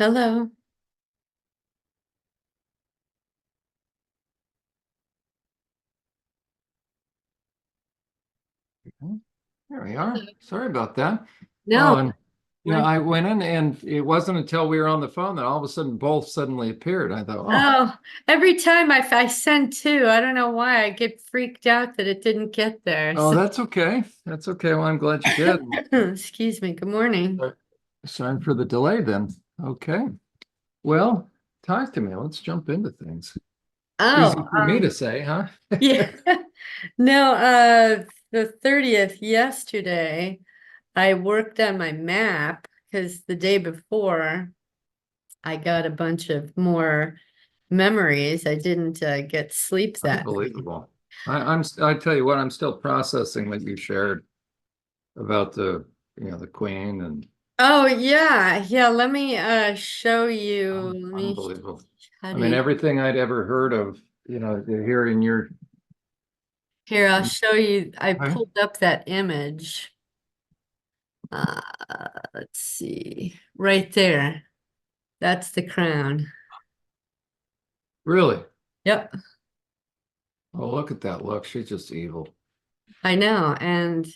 Hello. There we are. Sorry about that. No, Oh, and I went in and it wasn't until we were on the phone that all of a sudden both suddenly appeared. I thought, oh, oh, every time I send two, I don't know why I get freaked out that it didn't get there. oh, So, that's okay. That's okay. Well, I'm glad you did. excuse me. Good morning. Sorry for the delay then. Okay. Well, talk to me. Let's jump into things. Oh, Easy for me to say, huh? yeah. No, the 30th yesterday, I worked on my map because the day before I got a bunch of more memories. I didn't get sleep that night. Unbelievable. I tell you what, I'm still processing what you shared about the Queen and Oh yeah, yeah. Let me show you. Let me. unbelievable. How I do mean, you? everything I'd ever heard of, here in your, Here, I'll show you. I Huh? pulled up that image. Uh, let's see. Right there. That's the crown. Really? Yep, Oh, look at that. Look, she's just evil. I know. And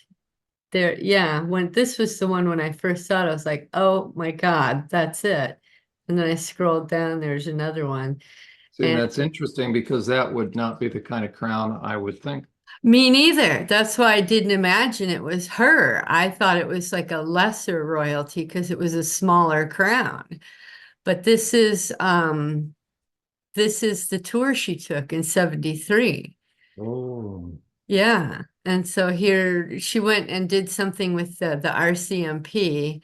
there, yeah, when this was the one when I first saw it, I was like, oh my God, that's it. And then I scrolled down, there's another one. See, and And that's interesting because that would not be the kind of crown I would think. me neither. That's why I didn't imagine it was her. I thought it was like a lesser royalty because it was a smaller crown. But this is the tour she took in 73. Oh, Yeah. And so here she went and did something with the RCMP.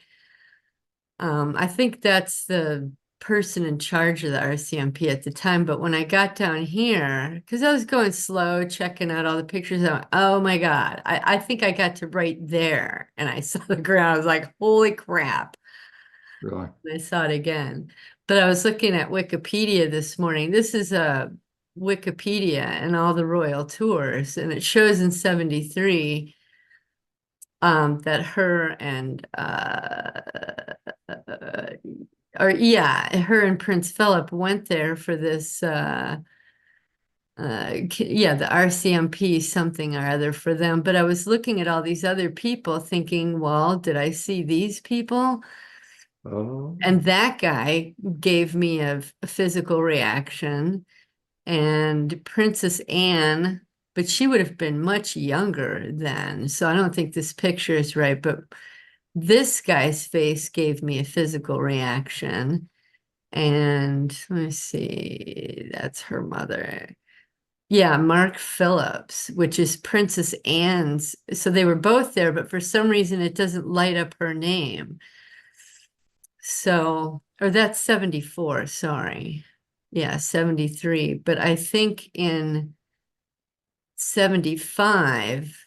I think that's the person in charge of the RCMP at the time. But when I got down here, because I was going slow, checking out all the pictures, I went, oh my God, I think I got to right there. And I saw the ground. I was like, holy crap. really? And I saw it again. But I was looking at Wikipedia this morning. This is a Wikipedia and all the royal tours, and it shows in 73 that her and or yeah, her and Prince Philip went there for this yeah, the RCMP something or other for them. But I was looking at all these other people thinking, well, did I see these people? Oh, And that guy gave me a physical reaction. And Princess Anne, but she would have been much younger then. So I don't think this picture is right, but this guy's face gave me a physical reaction. And let me see, that's her mother. Yeah, Mark Phillips, which is Princess Anne's. So they were both there, but for some reason it doesn't light up her name. So, or that's 74, sorry. Yeah, 73. But I think in 75,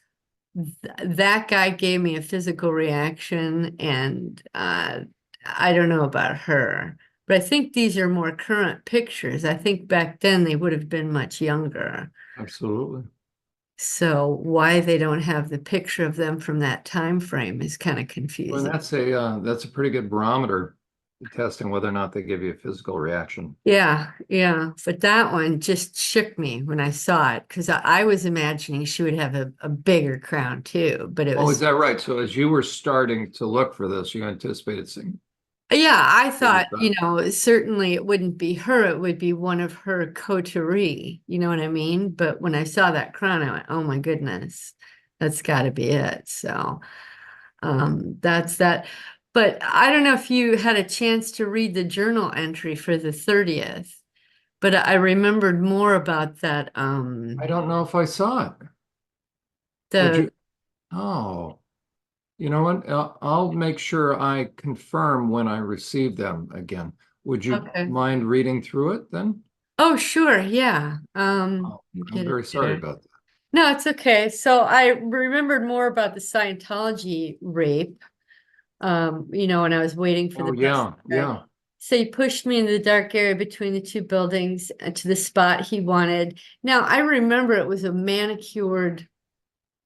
that guy gave me a physical reaction, and I don't know about her. But I think these are more current pictures. I think back then they would have been much younger. absolutely. So why they don't have the picture of them from that time frame is kind of Well, confusing. that's a pretty good barometer testing whether or not they give you a physical reaction. Yeah, yeah. But that one just shook me when I saw it because I was imagining she would have a bigger crown too. But it Oh, is was, that right? So as you were starting to look for this, you anticipated seeing yeah, I what you thought, thought. certainly it wouldn't be her. It would be one of her coterie. You know what I mean? But when I saw that crown, I went, oh my goodness, that's got to be it. So that's that. But I don't know if you had a chance to read the journal entry for the 30th. But I remembered more about that. I don't know if I saw it. Would The you? Oh, you know what? I'll make sure I confirm when I receive them again. Would you Okay. mind reading through it then? Oh, sure. Yeah. Oh, You I'm get it very sorry there. about that. No, it's okay. So I remembered more about the Scientology rape. When I was waiting for Oh, the bus to yeah, start. yeah. So he pushed me into the dark area between the two buildings to the spot he wanted. Now I remember it was a manicured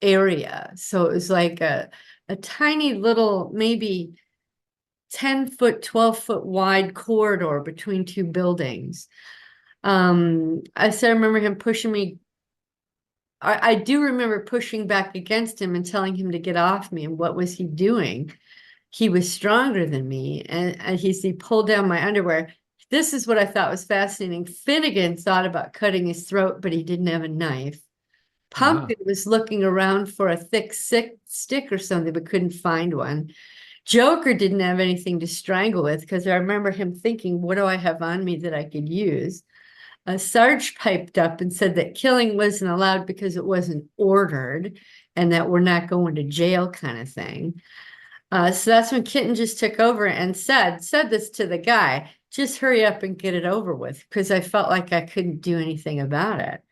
area. So it was like a tiny little, maybe 10-foot, 12-foot wide corridor between two buildings. I said, I remember him pushing me. I do remember pushing back against him and telling him to get off me. And what was he doing? He was stronger than me. And he pulled down my underwear. This is what I thought was fascinating. Finnegan thought about cutting his throat, but he didn't have a knife. Ah, Pumpkin was looking around for a thick stick or something, but couldn't find one. Joker didn't have anything to strangle with because I remember him thinking, what do I have on me that I could use? Sarge piped up and said that killing wasn't allowed because it wasn't ordered and that we're not going to jail kind of thing. So that's when Kitten just took over and said this to the guy, just hurry up and get it over with because I felt like I couldn't do anything about it.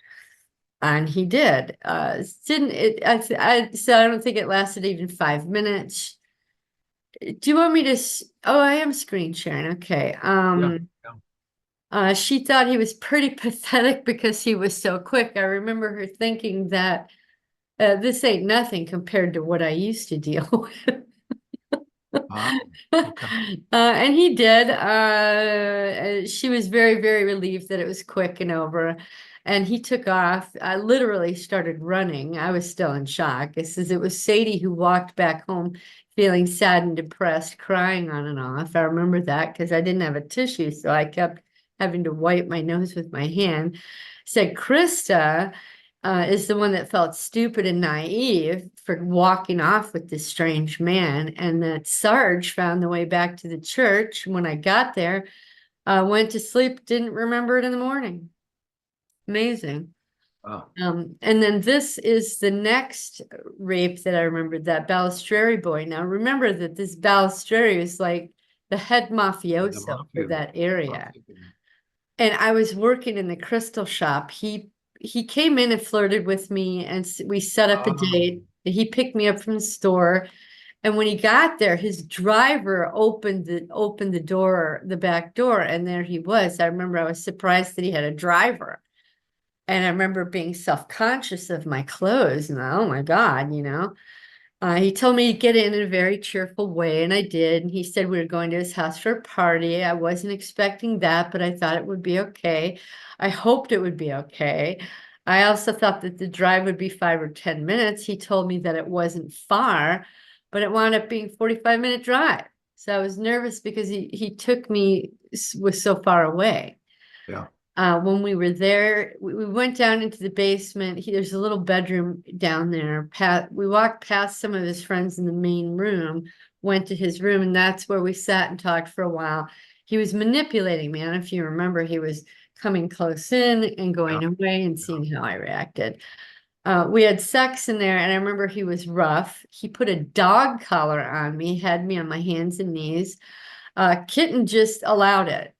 And he did. Didn't it? So I don't think it lasted even 5 minutes. Do you want me to? Oh, I am screen sharing. Okay. yeah. She thought he was pretty pathetic because he was so quick. I remember her thinking that this ain't nothing compared to what I used to deal with. Wow. Okay. And he did. She was very, very relieved that it was quick and over. And he took off. I literally started running. I was still in shock. It says it was Sadie who walked back home feeling sad and depressed, crying on and off. I remember that because I didn't have a tissue, so I kept having to wipe my nose with my hand. Said Krista is the one that felt stupid and naive for walking off with this strange man, and that Sarge found the way back to the church. When I got there, went to sleep, didn't remember it in the morning. Amazing. Wow. And then this is the next rape that I remembered, that Balistreri boy. Now remember that this Balistreri is like the head The mafioso for mafia. that area. Mafia. And I was working in the crystal shop. He came in and flirted with me, and we set up a date. He picked me up from the store, and when he got there, his driver opened the door, the back door, and there he was. I remember I was surprised that he had a driver. And I remember being self-conscious of my clothes and oh my God, you know. He told me to get in a very cheerful way, and I did. And he said we were going to his house for a party. I wasn't expecting that, but I thought it would be okay. I hoped it would be okay. I also thought that the drive would be 5 or 10 minutes. He told me that it wasn't far, but it wound up being 45-minute drive. So I was nervous because he took me was so far away. Yeah. When we were there, we went down into the basement. There's a little bedroom down there. We walked past some of his friends in the main room, went to his room, and that's where we sat and talked for a while. He was manipulating me. And if you remember, he was coming close in and going Yeah. away and seeing how I reacted. We had sex in there, and I remember he was rough. He put a dog collar on me, had me on my hands and knees. Kitten just allowed it.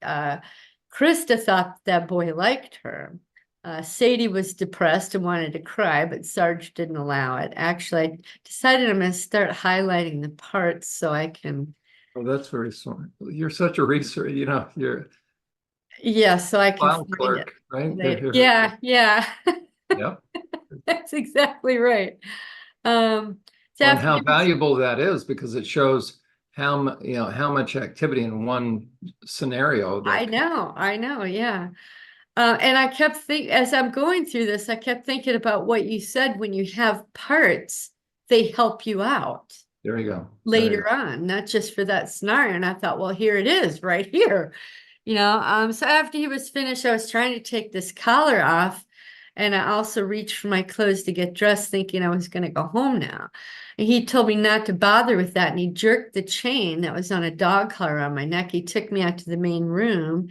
Krista thought that boy liked her. Sadie was depressed and wanted to cry, but Sarge didn't allow it. Actually, I decided I'm going to start highlighting the parts so I can. Oh, that's very smart. You're such a researcher, you're Yeah, so I a can file find it clerk, right? later. Yeah, yeah. Yep. That's exactly right. So Well, and after how valuable that is because it shows how much activity in one scenario I that know, yeah. And I kept thinking, as I'm going through this, I kept thinking about what you said when you have parts, they help you out there you go. There you go. later on, not just for that scenario. And I thought, well, here it is right here. So after he was finished, I was trying to take this collar off. And I also reached for my clothes to get dressed, thinking I was going to go home now. And he told me not to bother with that. And he jerked the chain that was on a dog collar on my neck. He took me out to the main room,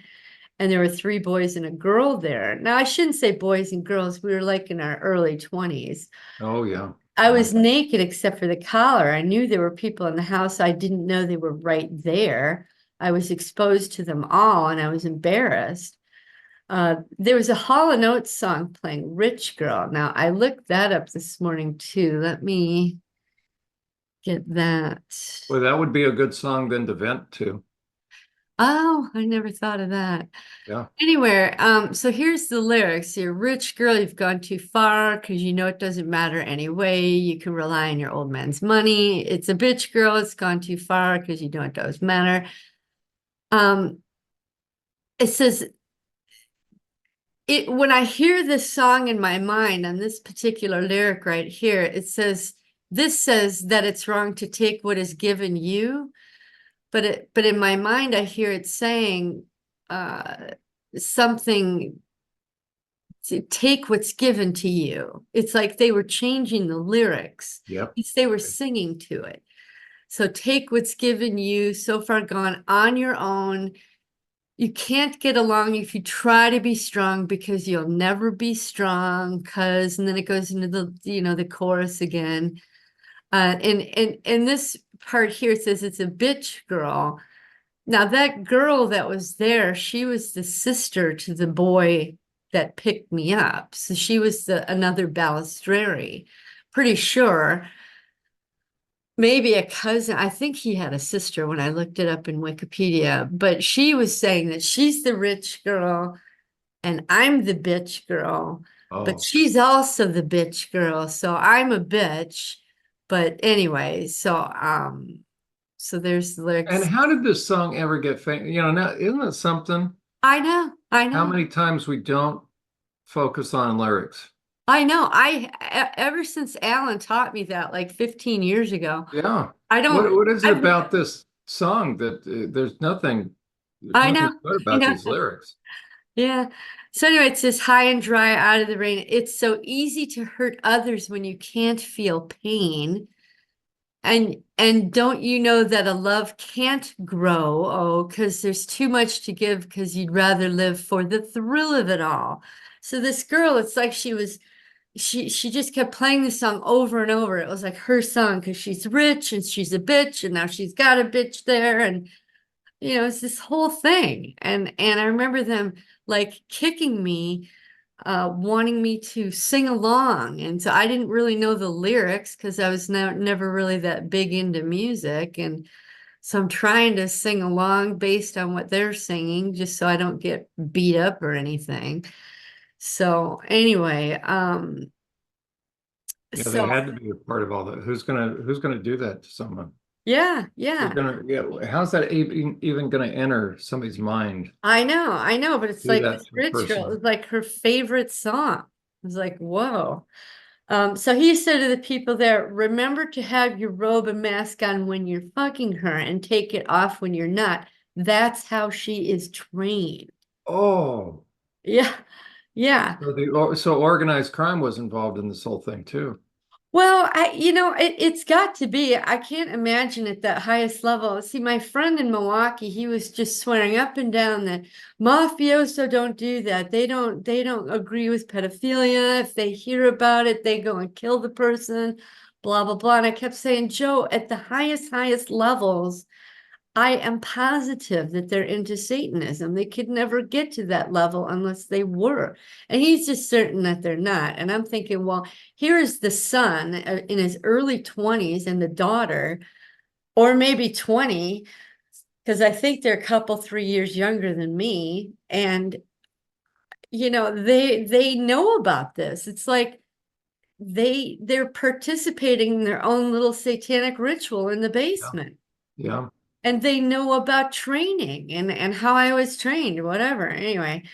and there were 3 boys and a girl there. Now, I shouldn't say boys and girls. We were like in our early 20s. Oh yeah. I Yeah. was naked except for the collar. I knew there were people in the house. I didn't know they were right there. I was exposed to them all, and I was embarrassed. There was a Hall & Oates song playing, Rich Girl. Now, I looked that up this morning too. Let me get that. Well, that would be a good song then to vent to. Oh, I never thought of that. Yeah. Anyway, so here's the lyrics. You're a rich girl, you've gone too far because you know it doesn't matter anyway. You can rely on your old man's money. It's a bitch girl, it's gone too far because you know it doesn't matter. Um, it says it when I hear this song in my mind on this particular lyric right here, it says this says that it's wrong to take what is given you, but in my mind I hear it saying uh something to take what's given to you. It's like they were changing the lyrics. Yep. They were singing to it. So take what's given you, so far gone on your own. You can't get along if you try to be strong because you'll never be strong. Cause, and then it goes into the chorus again. And this part here says it's a bitch girl. Now that girl that was there, she was the sister to the boy that picked me up. So she was another Balistreri, pretty sure. Maybe a cousin. I think he had a sister when I looked it up in Wikipedia, but she was saying that she's the rich girl and I'm the bitch girl, but Oh. she's also the bitch girl. So I'm a bitch. But anyway, so there's the And lyrics. how did this song ever get famous? You know, now isn't it something? I know, I How know. many times we don't focus on lyrics? I know. Ever since Alan taught me that like 15 years ago, Yeah. I don't, What is it I've, about this song that there's I nothing know, good I about know. these lyrics? Yeah. So anyway, it says high and dry out of the rain. It's so easy to hurt others when you can't feel pain. And don't you know that a love can't grow? Oh, because there's too much to give because you'd rather live for the thrill of it all. So this girl, it's like she just kept playing the song over and over. It was like her song because she's rich and she's a bitch and now she's got a bitch there and it's this whole thing. And I remember them like kicking me, wanting me to sing along. And so I didn't really know the lyrics because I was never really that big into music. And so I'm trying to sing along based on what they're singing, just so I don't get beat up or anything. So anyway, Yeah, they so had to be a part of all that. Who's gonna do that to someone? yeah, They're yeah. gonna, yeah, how's that even gonna enter somebody's mind? I know, but it's Do like that this to a rich girl. It person. was like her favorite song. I was like, whoa. So he said to the people there, remember to have your robe and mask on when you're fucking her and take it off when you're not. That's how she is trained. Oh, Yeah, yeah. so organized crime was involved in this whole thing too. Well, it's got to be. I can't imagine at that highest level. See, my friend in Milwaukee, he was just swearing up and down that mafioso don't do that. They don't agree with pedophilia. If they hear about it, they go and kill the person, blah, blah, blah. And I kept saying, Joe, at the highest levels, I am positive that they're into Satanism. They could never get to that level unless they were. And he's just certain that they're not. And I'm thinking, well, here is the son in his early 20s and the daughter, or maybe 20, because I think they're a couple, 3 years younger than me. And, they know about this. It's like they're participating in their own little satanic ritual in the Yeah. basement. Yeah. And they know about training and how I was trained, whatever. Anyway,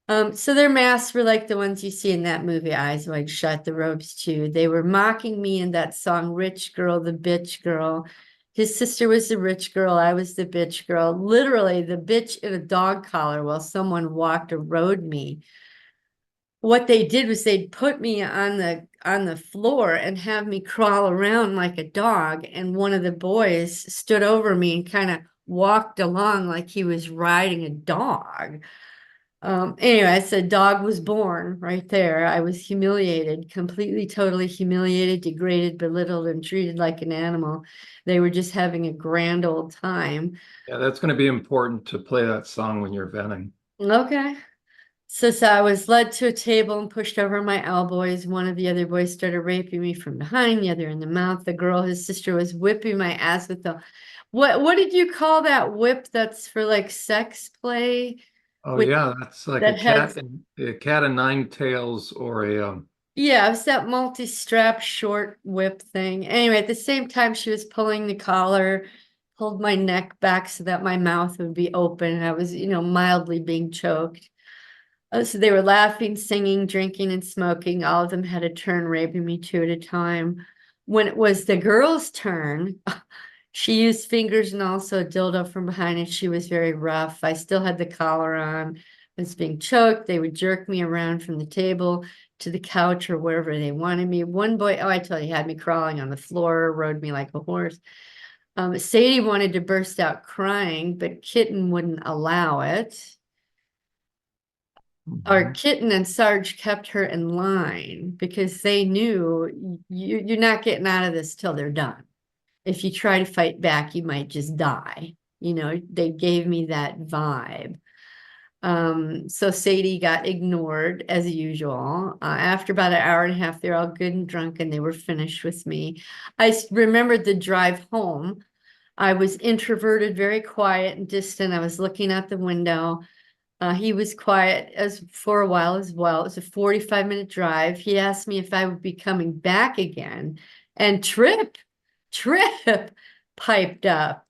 so their masks were like the ones you see in that movie, Eyes Wide Shut, the robes too. They were mocking me in that song, Rich Girl, the Bitch Girl. His sister was the rich girl, I was the bitch girl. Literally, the bitch in a dog collar while someone walked or rode me. What they did was they'd put me on the floor and have me crawl around like a dog, and one of the boys stood over me and kind of walked along like he was riding a dog. Anyway, I said dog was born right there. I was humiliated, completely, totally humiliated, degraded, belittled, and treated like an animal. They were just having a grand old time. Yeah, that's going to be important to play that song when you're venting. Okay. So I was led to a table and pushed over my elbows. One of the other boys started raping me from behind, the other in the mouth. The girl, his sister, was whipping my ass with the What did you call that whip that's for like sex play Oh with yeah, that's like that has a cat of nine tails or a yeah, it's that multi-strap short whip thing. Anyway, at the same time she was pulling the collar, pulled my neck back so that my mouth would be open and I was, mildly being choked. So they were laughing, singing, drinking, and smoking. All of them had a turn, raping me two at a time. When it was the girl's turn, she used fingers and also a dildo from behind, and she was very rough. I still had the collar on. I was being choked. They would jerk me around from the table to the couch or wherever they wanted me. One boy, oh, I tell you, had me crawling on the floor, rode me like a horse. Sadie wanted to burst out crying, but Kitten wouldn't allow it. Our Mhm. Kitten and Sarge kept her in line because they knew you're not getting out of this till they're done. If you try to fight back, you might just die. They gave me that vibe. So Sadie got ignored as usual. After about an hour and a half, they're all good and drunk and they were finished with me. Remembered the drive home. I was introverted, very quiet and distant. I was looking out the window. He was quiet as for a while as well. It was a 45-minute drive. He asked me if I would be coming back again, and Trip piped up.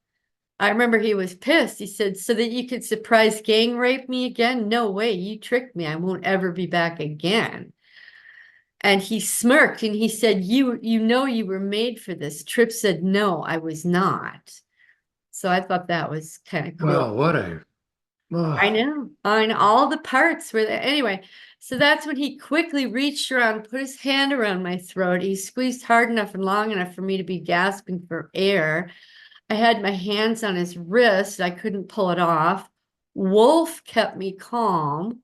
I remember he was pissed. He said, "So that you could surprise gang rape me again? No way, you tricked me. I won't ever be back again." And he smirked and he said, You know you were made for this." Trip said, "No, I was not." So I thought that was kind of cool. Well, what a I ugh. know. I know all the parts were there. Anyway, so that's when he quickly reached around, put his hand around my throat. He squeezed hard enough and long enough for me to be gasping for air. I had my hands on his wrist. I couldn't pull it off. Wolf kept me calm.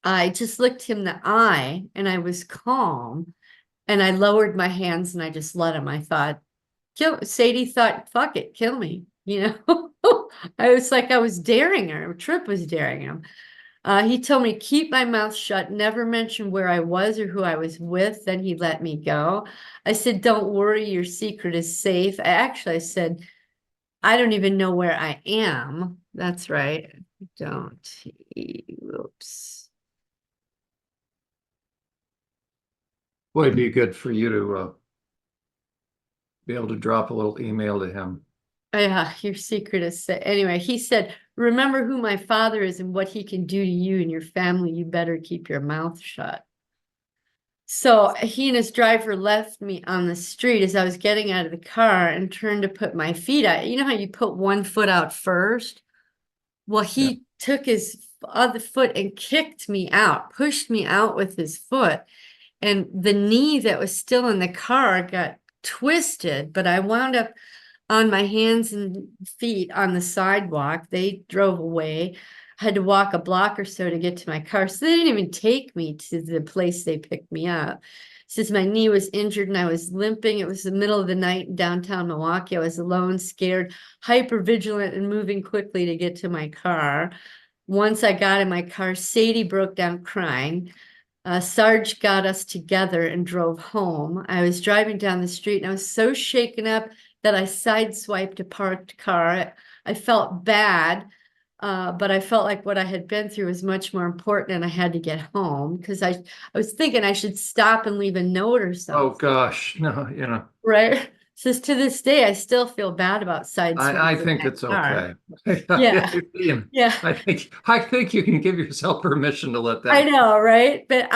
I just looked him in the eye and I was calm. And I lowered my hands and I just let him. I thought, Sadie thought, fuck it, kill me. I was like, I was daring her. Trip was daring him. He told me to keep my mouth shut, never mention where I was or who I was with. Then he let me go. I said, don't worry, your secret is safe. I said, I don't even know where I am. That's right. Don't. Oops. Boy, it'd be good for you to be able to drop a little email to him. Yeah, your secret is safe. Anyway, he said, remember who my father is and what he can do to you and your family. You better keep your mouth shut. So he and his driver left me on the street as I was getting out of the car and turned to put my feet out. You know how you put one foot out first? Well, Yeah. he took his other foot and kicked me out, pushed me out with his foot. And the knee that was still in the car got twisted, but I wound up on my hands and feet on the sidewalk. They drove away. I had to walk a block or so to get to my car. So they didn't even take me to the place they picked me up. Since my knee was injured and I was limping, it was the middle of the night in downtown Milwaukee. I was alone, scared, hyper vigilant, and moving quickly to get to my car. Once I got in my car, Sadie broke down crying. Sarge got us together and drove home. I was driving down the street and I was so shaken up that I sideswiped a parked car. I felt bad, but I felt like what I had been through was much more important and I had to get home because I was thinking I should stop and leave a note or Oh something, gosh, no, right? Says to this day, I still feel bad about I sideswiping think that it's car. okay. Yeah, Ian, yeah. I think you can give yourself permission to let I that. know, right? But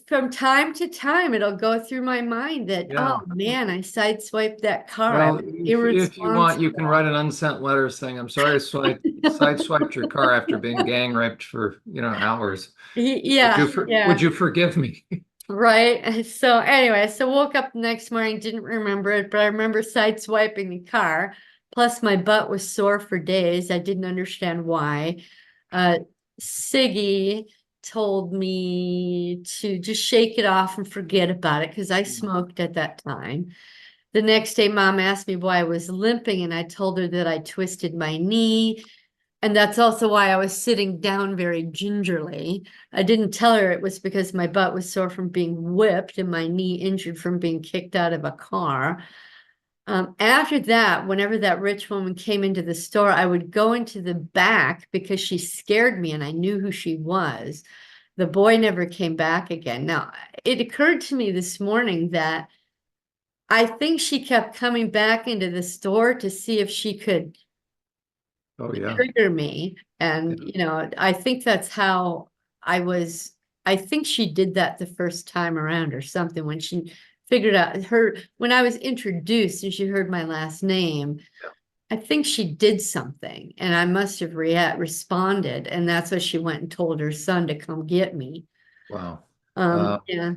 from time to time, it'll go through my mind that, oh Yeah. man, I sideswiped that car. I Well, was if you want, you can irresponsible. write an unsent letter saying, "I'm sorry, so I sideswiped your car after being gang raped for, hours. Yeah, Would yeah, you forgive me?" right. So anyway, so woke up the next morning, didn't remember it, but I remember sideswiping the car. Plus, my butt was sore for days. I didn't understand why. Uh, Siggy told me to just shake it off and forget about it because I smoked at that time. The next day, mom asked me why I was limping, and I told her that I twisted my knee. And that's also why I was sitting down very gingerly. I didn't tell her it was because my butt was sore from being whipped and my knee injured from being kicked out of a car. After that, whenever that rich woman came into the store, I would go into the back because she scared me and I knew who she was. The boy never came back again. Now, it occurred to me this morning that I think she kept coming back into the store to see if she could Oh, yeah. trigger me. And, Yeah. you know, I think that's how I was. I think she did that the first time around or something when she figured out when I was introduced and she heard my last name. Yeah. I think she did something and I must have responded. And that's why she went and told her son to come get me. Wow. Yeah.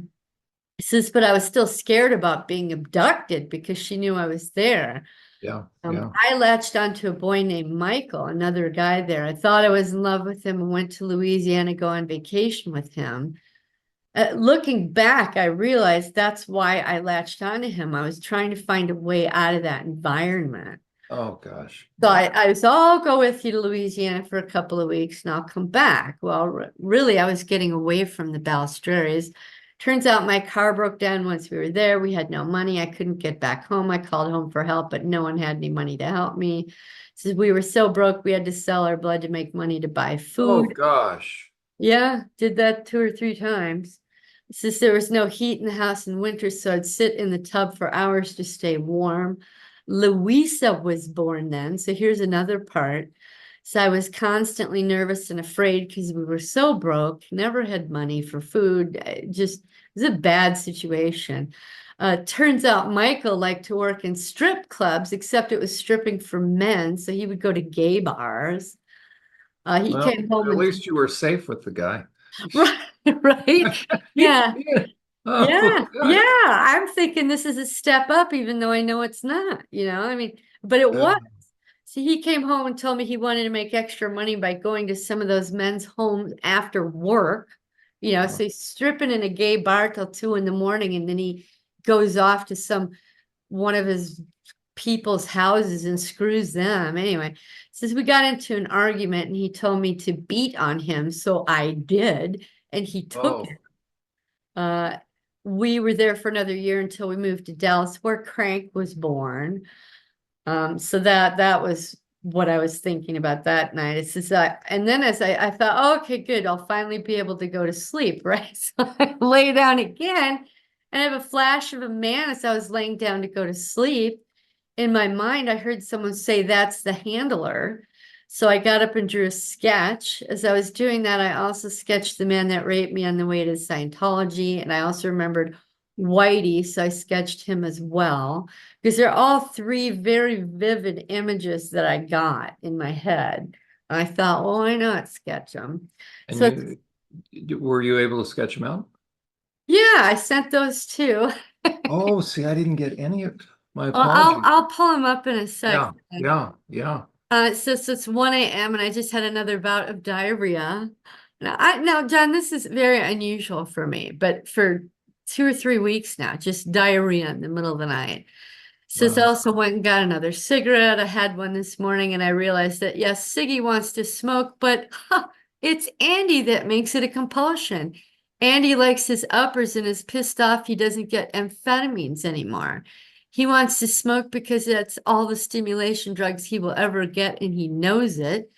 But I was still scared about being abducted because she knew I was there. Yeah. Yeah. I latched onto a boy named Michael, another guy there. I thought I was in love with him and went to Louisiana to go on vacation with him. Looking back, I realized that's why I latched onto him. I was trying to find a way out of that environment. Oh, gosh. So Yeah. I was, I'll go with you to Louisiana for a couple of weeks and I'll come back. Well, really, I was getting away from the Balistraries. Turns out my car broke down once we were there. We had no money. I couldn't get back home. I called home for help, but no one had any money to help me. Since we were so broke, we had to sell our blood to make money to buy Oh, food. gosh. Yeah, did that 2 or 3 times. Since there was no heat in the house in winter, so I'd sit in the tub for hours to stay warm. Louisa was born then, so here's another part. So I was constantly nervous and afraid because we were so broke, never had money for food. Just, it was a bad situation. Turns out Michael liked to work in strip clubs, except it was stripping for men, so he would go to gay bars. He Well, came home at and least you were safe with the guy. right, right. Yeah, Yeah. Oh, yeah, gosh. yeah. I'm thinking this is a step up, even though I know it's not, I mean, but it was. See, he came home and told me he wanted to make extra money by going to some of those men's homes after work. Oh, So he's stripping in a gay bar till 2 in the morning, and then he goes off to one of his people's houses and screws them. Anyway, since we got into an argument and he told me to beat on him, so I did, and he took it. oh, Uh, we were there for another year until we moved to Dallas, where Crank was born. So that was what I was thinking about that night. It's just that, and then as I thought, oh, okay, good, I'll finally be able to go to sleep, right? So I lay down again and I have a flash of a man as I was laying down to go to sleep. In my mind, I heard someone say, "That's the handler." So I got up and drew a sketch. As I was doing that, I also sketched the man that raped me on the way to Scientology. And I also remembered Whitey, so I sketched him as well, because they're all three very vivid images that I got in my head. I thought, well, why not sketch them? and So were you able to sketch him out? yeah, I sent those too. Oh, see, I didn't get any of my I'll apologies. I'll pull them up in a Yeah, second. yeah, yeah. So it's 1 a.m. and I just had another bout of diarrhea. Now, John, this is very unusual for me, but for 2 or 3 weeks now, just diarrhea in the middle of the night. So I Wow. also went and got another cigarette. I had one this morning and I realized that yes, Siggy wants to smoke, but it's Andy that makes it a compulsion. Andy likes his uppers and is pissed off he doesn't get amphetamines anymore. He wants to smoke because that's all the stimulation drugs he will ever get, and he knows it.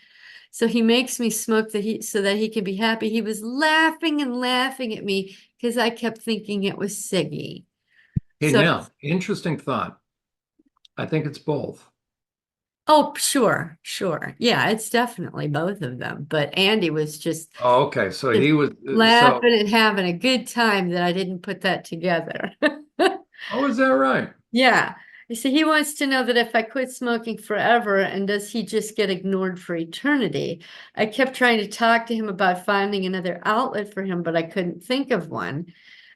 So he makes me smoke so that he can be happy. He was laughing and laughing at me because I kept thinking it was Siggy. Hey, So, now, interesting thought. I think it's both. oh, sure, sure. Yeah, it's definitely both of them. But Andy was Oh, okay. So just he was, laughing and having a good time that I didn't put that together. oh, is that right? Yeah. You see, he wants to know that if I quit smoking forever, and does he just get ignored for eternity? I kept trying to talk to him about finding another outlet for him, but I couldn't think of one.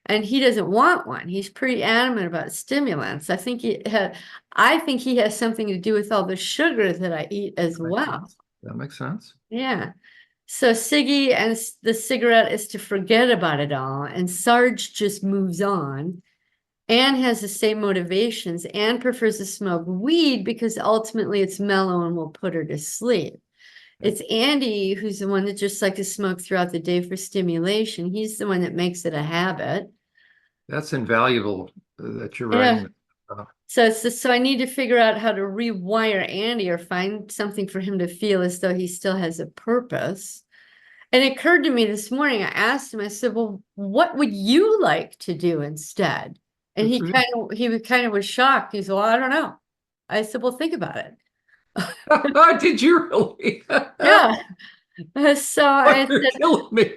And he doesn't want one. He's pretty adamant about stimulants. I think he has something to do with all the sugar that I eat as That makes well. sense. That makes sense. Yeah. So Siggy and the cigarette is to forget about it all, and Sarge just moves on. Anne has the same motivations. Anne prefers to smoke weed because ultimately it's mellow and will put her to sleep. It's Andy who's the one that just likes to smoke throughout the day for stimulation. He's the one that makes it a habit. That's invaluable that you're Yeah. writing. So I need to figure out how to rewire Andy or find something for him to feel as though he still has a purpose. And it occurred to me this morning, I asked him, I said, well, what would you like to do instead? And Good for you. he kind of was shocked. He said, well, I don't know. I said, well, think about it. Did you really? Yeah. So Oh, you're killing me.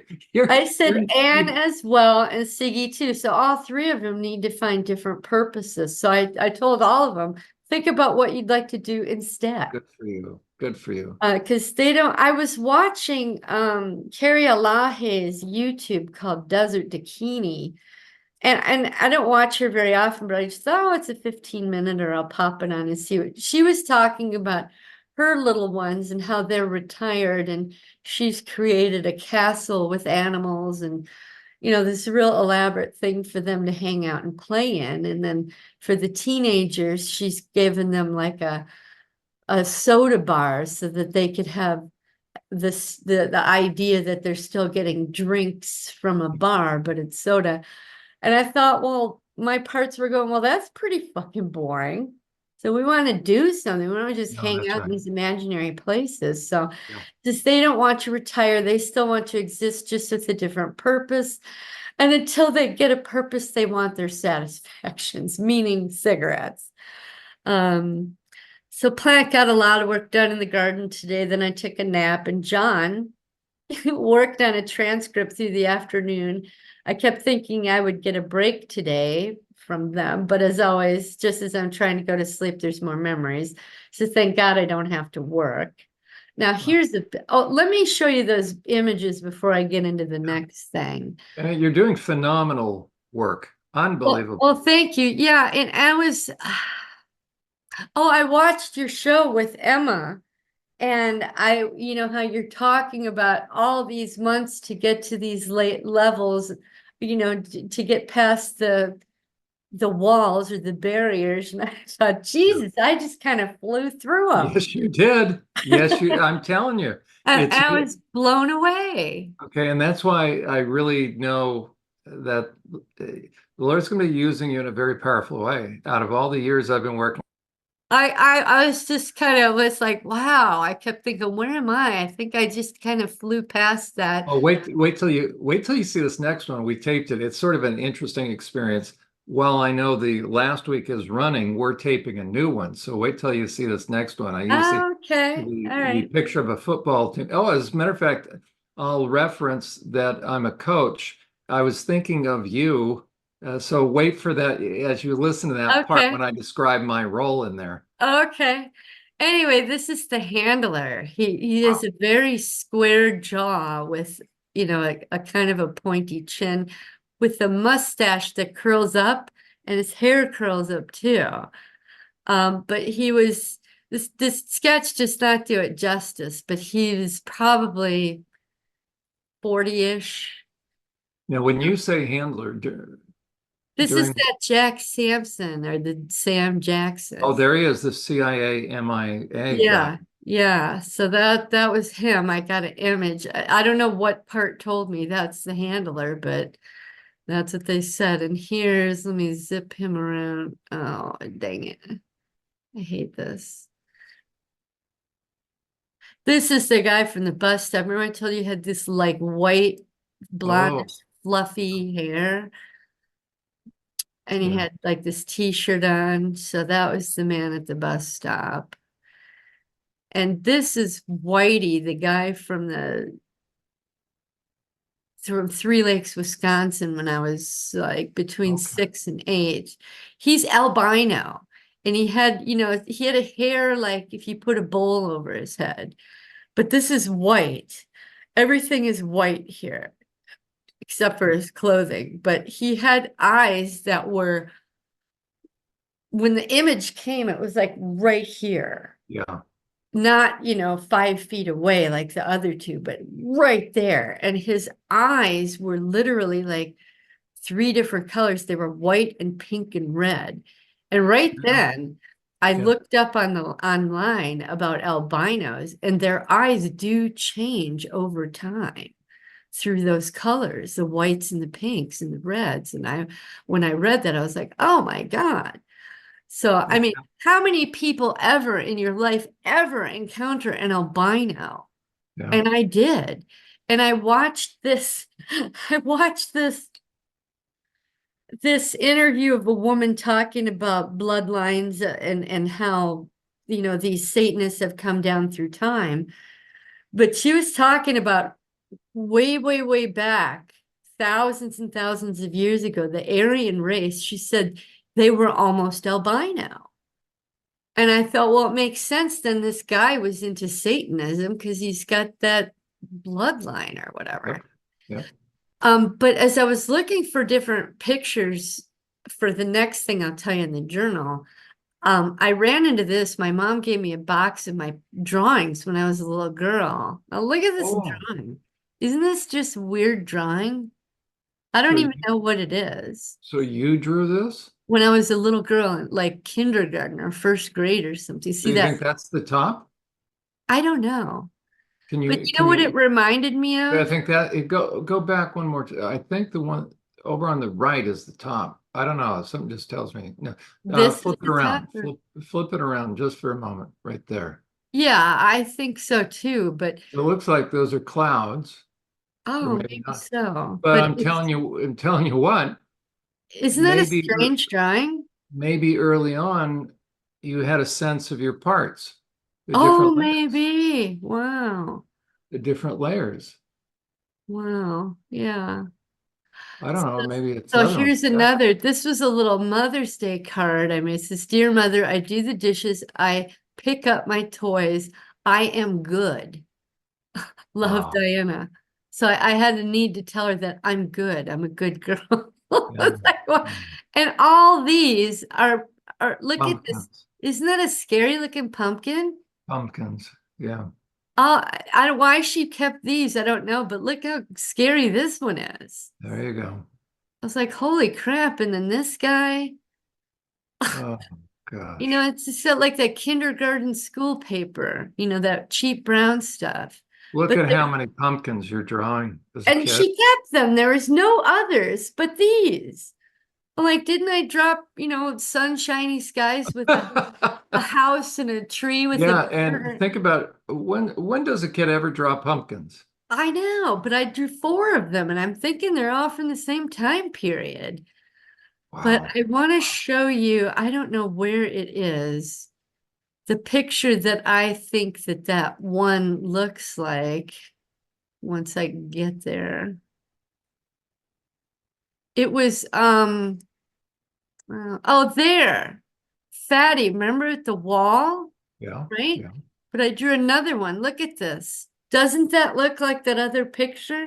I said Anne You, as well and Siggy too. So all three of them need to find different purposes. So I told all of them, think about what you'd like to do instead. good for you. Good for you. Because they don't, I was watching Carrie Alahe's YouTube called Desert Bikini. And I don't watch her very often, but I just thought, oh, it's a 15-minute, or I'll pop it on and see what she was talking about her little ones and how they're retired, and she's created a castle with animals and this real elaborate thing for them to hang out and play in. And then for the teenagers, she's given them like a soda bar so that they could have the idea that they're still getting drinks from a bar, but it's soda. And I thought, well, my parts were going, well, that's pretty fucking boring. So we want to do something. We don't just No, hang that's out in right. these imaginary places. So Yeah. just they don't want to retire. They still want to exist just with a different purpose. And until they get a purpose, they want their satisfactions, meaning cigarettes. Um, so Plant got a lot of work done in the garden today. Then I took a nap, and Jon worked on a transcript through the afternoon. I kept thinking I would get a break today from them, but as always, just as I'm trying to go to sleep, there's more memories. So thank God I don't have to work. Now here's let me show you those images before I get into the next thing. And you're doing phenomenal work. Well, Unbelievable. thank you. Yeah, and I watched your show with Emma. And how you're talking about all these months to get to these late levels, to get past the walls or the barriers. And I thought, Yeah. Jesus, I just kind of flew through them. Yes, you did. Yes, I'm telling you. And It's I was blown away. okay, and that's why I really know that the Lord's going to be using you in a very powerful way. Out of all the years I've been working. I was just kind of was like, wow. I kept thinking, where am I? I think I just kind of flew past that. Oh, wait till you see this next one. We taped it. It's sort of an interesting experience. While I know the last week is running, we're taping a new one. So wait till you see this next one. I use Okay. All the right. picture of a football team. Oh, as a matter of fact, I'll reference that I'm a coach. I was thinking of you. So wait for that as you listen to that part Okay. when I describe my role in there. Okay. Anyway, this is the handler. He has Wow. a very square jaw with, a kind of a pointy chin with a mustache that curls up, and his hair curls up too. But he was this sketch does not do it justice, but he was probably 40-ish. Now, when you say handler This is during, that Jack Sampson or the Sam oh, Jackson. there he is, the CIA MIA guy. Yeah, yeah. So that was him. I got an image. I don't know what part told me that's the handler, but that's what they said. And let me zip him around. Oh, dang it. I hate this. This is the guy from the bus stop. Remember I told you he had this like white, Oh, blondish, fluffy hair, and he yeah. had like this t-shirt on. So that was the man at the bus stop. And this is Whitey, the guy from Three Lakes, Wisconsin, when I was like between Okay. 6 and 8. He's albino. And he had a hair like if you put a bowl over his head. But this is white. Everything is white here, except for his clothing. But he had eyes that were, when the image came, it was like right here. Yeah. Not 5 feet away like the other two, but right there. And his eyes were literally like three different colors. They were white and pink and red. And right Yeah. then I Yeah. looked up online about albinos, and their eyes do change over time through those colors, the whites and the pinks and the reds. And when I read that, I was like, oh my God. So, I mean, how many people ever in your life ever encounter an albino? Yeah. And I did. And I watched this, I watched this interview of a woman talking about bloodlines and how, you know, these Satanists have come down through time. But she was talking about way, way, way back, thousands and thousands of years ago, the Aryan race. She said they were almost albino. And I thought, well, it makes sense then this guy was into Satanism because he's got that bloodline or whatever. Yep. But as I was looking for different pictures for the next thing I'll tell you in the journal, I ran into this. My mom gave me a box of my drawings when I was a little girl. Now look at this Oh, drawing. Isn't this just weird drawing? I so don't even know what it is. so you drew this? When I was a little girl, like kindergarten or first grade or something. So See you that? think that's the top? I don't know. Can But you you know can what it you reminded me I of? think that it go back one more. I think the one over on the right is the top. I don't know. Something just tells me. No, This is flip it the top. around. Flip it around just for a moment, right there. Yeah, I think so too. But It looks like those are clouds, or oh, maybe maybe not. so. But But I'm telling you what, isn't that a maybe strange drawing? maybe early on you had a sense of your parts, the Oh, different layers, maybe. Wow. the different layers. Wow. Yeah. I don't know. Maybe it's the So other one. here's another. This was a little Mother's Day card. I mean, it says, Dear Mother, I do the dishes. I pick up my toys. I am good. Love, Wow. Diana. So I had a need to tell her that I'm good. I'm a good girl. Yeah. It's like, what? And all these are look at this. Pumpkins. Isn't that a scary looking pumpkin? Pumpkins. Yeah. I don't why she kept these, I don't know, but look how scary this one is. There you go. I was like, holy crap. And then this guy, Oh you know, gosh. it's just like that kindergarten school paper, you know, that cheap brown stuff. Look But at how many pumpkins you're drawing as a and kid. she kept them. There was no others but these. I'm like, didn't I drop, you know, sunshiny skies with a house and a tree with a Yeah, and bird? think about when does a kid ever draw pumpkins? I know, but I drew four of them, and I'm thinking they're all from the same time period. But Wow. I want to show you, I don't know where it is, the picture that I think that that one looks like once I get there. It was, oh, there. Fatty, remember at the wall, Yeah, right? yeah, But I drew another one. Look at this. Doesn't that look like that other picture?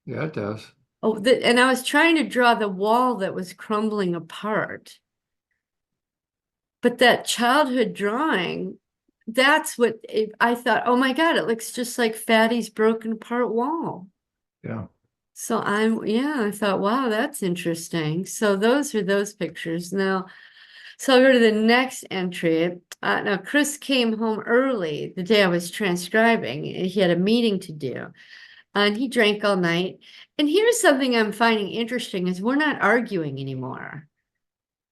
yeah, it does. Oh, and I was trying to draw the wall that was crumbling apart. But that childhood drawing, that's what I thought, oh my God, it looks just like Fatty's broken apart wall. Yeah. So yeah, I thought, wow, that's interesting. So those are those pictures. Now, so I'll go to the next entry. Now, Chris came home early the day I was transcribing. He had a meeting to do, and he drank all night. And here's something I'm finding interesting is we're not arguing anymore.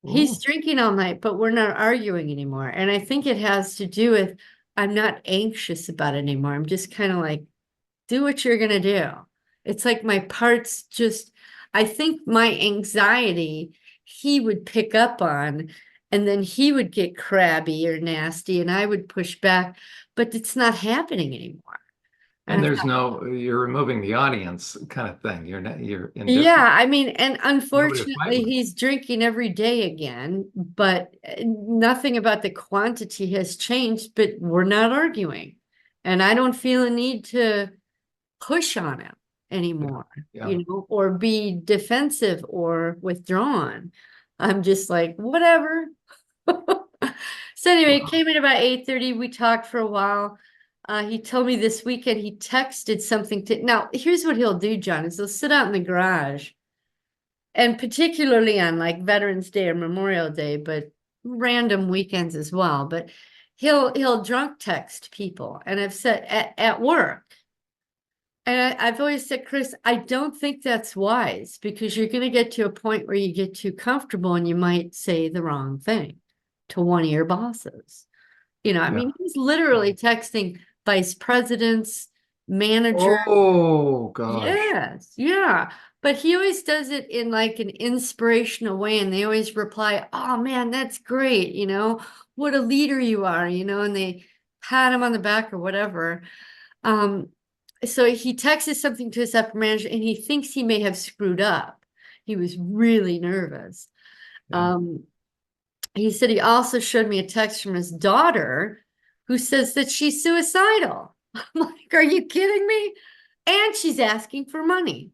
He's Oh, drinking all night, but we're not arguing anymore. And I think it has to do with I'm not anxious about it anymore. I'm just kind of like, do what you're gonna do. It's like my parts just, I think my anxiety he would pick up on, and then he would get crabby or nasty, and I would push back, but it's not happening anymore. and And I there's thought, no you're removing the audience kind of thing. You're indifferent. yeah, I mean, and Nobody to fight unfortunately, with. he's drinking every day again, but nothing about the quantity has changed, but we're not arguing. And I don't feel a need to push on him Yeah, anymore, yeah. you know, or be defensive or withdrawn. I'm just like, whatever. So anyway, it Wow. came in about 8:30. We talked for a while. He told me this weekend he texted something to now. Here's what he'll do, John, is he'll sit out in the garage, and particularly on like Veterans Day or Memorial Day, but random weekends as well. But he'll drunk text people, and I've said at work. And I've always said, Chris, I don't think that's wise because you're going to get to a point where you get too comfortable and you might say the wrong thing. to one of your bosses. You know, I mean, he's literally texting vice presidents, managers. Oh gosh. Yes, yeah. But he always does it in like an inspirational way, and they always reply, "Oh man, that's great, you know, what a leader you are," you know, and they pat him on the back or whatever. Um, so he texted something to his upper manager and he thinks he may have screwed up. He was really nervous. Yeah. He said he also showed me a text from his daughter who says that she's suicidal. I'm like, are you kidding me? And she's asking for money.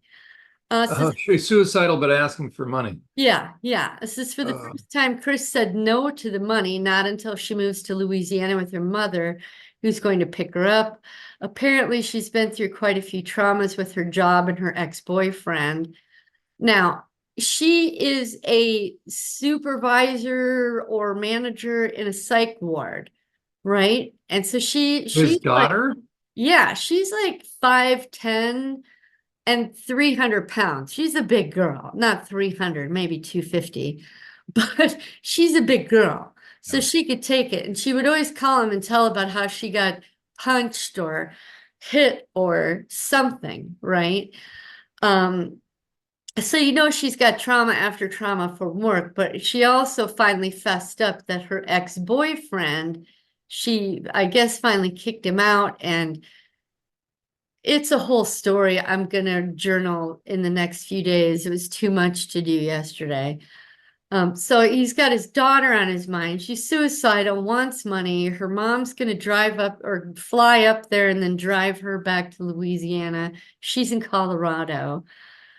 She's suicidal, but asking for money. Yeah, yeah. This is for the first time Chris said no to the money, not until she moves to Louisiana with her mother, who's going to pick her up. Apparently, she's been through quite a few traumas with her job and her ex-boyfriend. Now, she is a supervisor or manager in a psych ward, right? And so His she's like, daughter? yeah, she's like 5'10" and 300 pounds. She's a big girl, not 300, maybe 250, but she's a big girl. So Yeah. she could take it. And she would always call him and tell about how she got punched or hit or something, right? Um, so you know she's got trauma after trauma from work, but she also finally fessed up that her ex-boyfriend, she, I guess, finally kicked him out, and it's a whole story. I'm gonna journal in the next few days. It was too much to do yesterday. So he's got his daughter on his mind. She's suicidal, wants money. Her mom's gonna drive up or fly up there and then drive her back to Louisiana. She's in Colorado.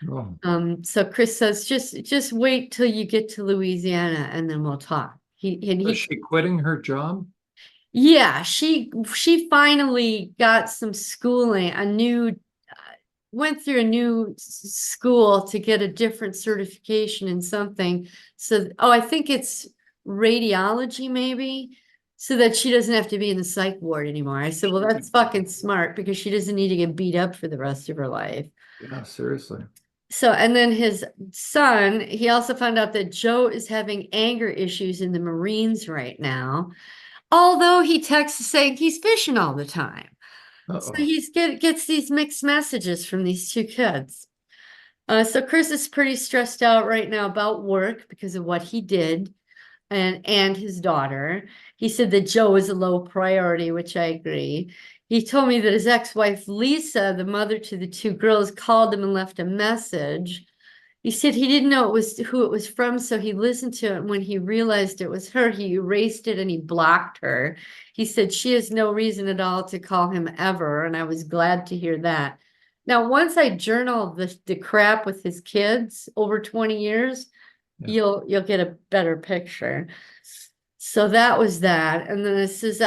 Oh. So Chris says, just wait till you get to Louisiana and then we'll talk. Is she quitting her job? Yeah, she finally got some schooling, went through a new school to get a different certification in something. So, oh, I think it's radiology maybe, so that she doesn't have to be in the psych ward anymore. I said, well, that's fucking smart because she doesn't need to get beat up for the rest of her life. Yeah, seriously. So, and then his son, he also found out that Joe is having anger issues in the Marines right now. Although he texts saying he's fishing all the time. So Uh-oh. he's gets these mixed messages from these two kids. So Chris is pretty stressed out right now about work because of what he did and his daughter. He said that Joe is a low priority, which I agree. He told me that his ex-wife Lisa, the mother to the two girls, called him and left a message. He said he didn't know it was who it was from, so he listened to it. When he realized it was her, he erased it and he blocked her. He said she has no reason at all to call him ever, and I was glad to hear that. Now, once I journal the crap with his kids over 20 years, Yeah. you'll get a better picture. So that was that. And then it says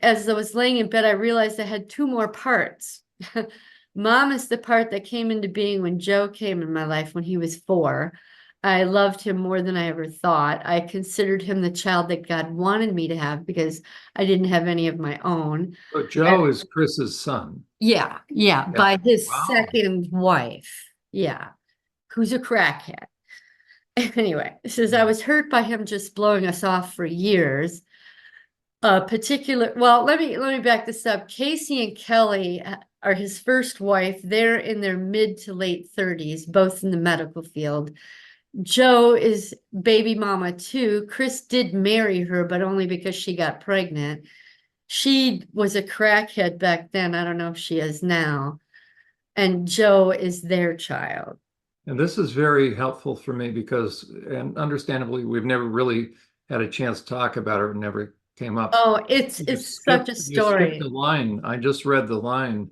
as I was laying in bed, I realized I had two more parts. Mom is the part that came into being when Joe came in my life when he was 4. I loved him more than I ever thought. I considered him the child that God wanted me to have because I didn't have any of my own. So Joe is Chris's son. Yeah, yeah, Yeah. by his Wow. second wife. Yeah, who's a crackhead. Anyway, it says I was hurt by him just blowing us off for years. Well, let me back this up. Casey and Kelly are his first wife. They're in their mid to late 30s, both in the medical field. Joe is baby mama too. Chris did marry her, but only because she got pregnant. She was a crackhead back then. I don't know if she is now. And Joe is their child. And this is very helpful for me because, and understandably, we've never really had a chance to talk about it. It never came up. Oh, it's such a You skipped story. the line. I just read the line.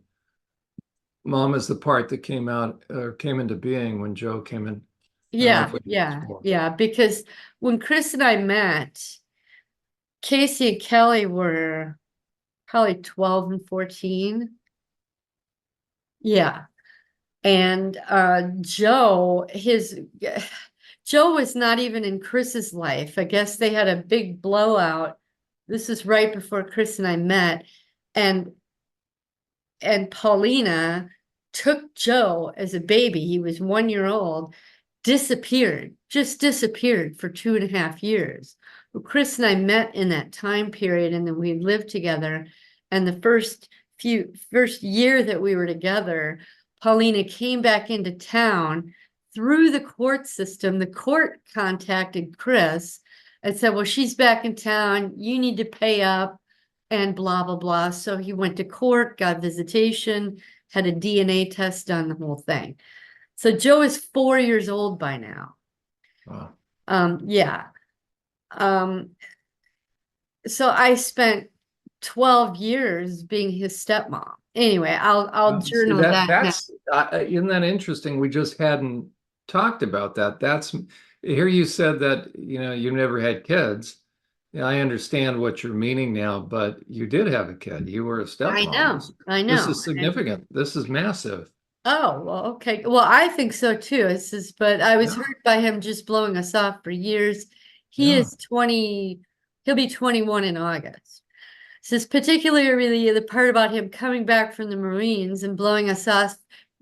Mom is the part that came out or came into being when Joe came in life Yeah, with his yeah, four. yeah. Because when Chris and I met, Casey and Kelly were probably 12 and 14. Yeah. And Joe was not even in Chris's life. I guess they had a big blowout. This is right before Chris and I met. And Paulina took Joe as a baby. He was 1 year old just disappeared for 2.5 years. Well, Chris and I met in that time period, and then we lived together. And the first year that we were together, Paulina came back into town through the court system. The court contacted Chris and said, well, she's back in town. You need to pay up and blah, blah, blah. So he went to court, got visitation, had a DNA test done, the whole thing. So Joe is 4 years old by now. Wow. Yeah. So I spent 12 years being his stepmom. Anyway, I'll See, journal that now. that's isn't that interesting? We just hadn't talked about that. That's here you said that you never had kids. Yeah, I understand what you're meaning now, but you did have a kid. You were a I stepmom. know, I This know. is significant. This is massive. Oh, well, okay. Well, I think so too. But I was Yeah, hurt by him just blowing us off for years. He yeah. is 20, he'll be 21 in August. This particularly the part about him coming back from the Marines and blowing us off.